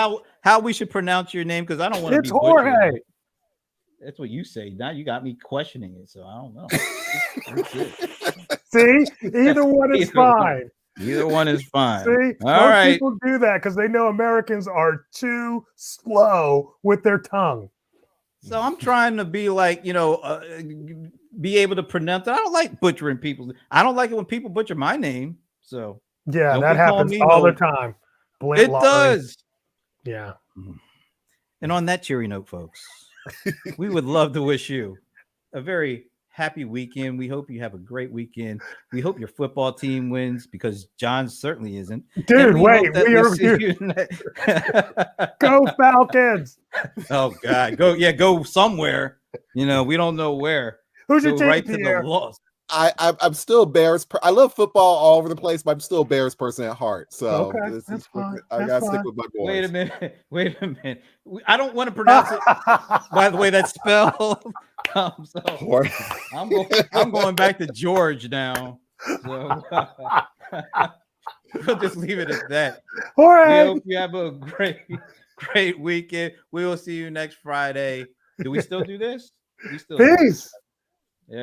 how we should pronounce your name? Because I don't want to be It's Jorge. butchered. That's what you say. Now you got me questioning it, so I don't know. See, either one is fine. Either one is fine. See, most people do that because they know Americans are too slow with their tongue. So I'm trying to be like, be able to pronounce it. I don't like butchering people. I don't like it when people butcher my name. So yeah, that happens all the time. It does. Yeah. And on that cheery note, folks, we would love to wish you a very happy weekend. We hope you have a great weekend. We hope your football team wins because John certainly isn't. Dude, wait, Go Falcons. Oh God, go somewhere. We don't know where. Who's your team? Right to the loss. I'm still a Bears. I love football all over the place, but I'm still a Bears person at heart. So that's fine. I gotta stick with my boys. Wait a minute. I don't want to pronounce it by the way that's spelled. So I'm going back to George now. So we'll just leave it at that. All right. We hope you have a great weekend. We will see you next Friday. Do we still do this? Peace.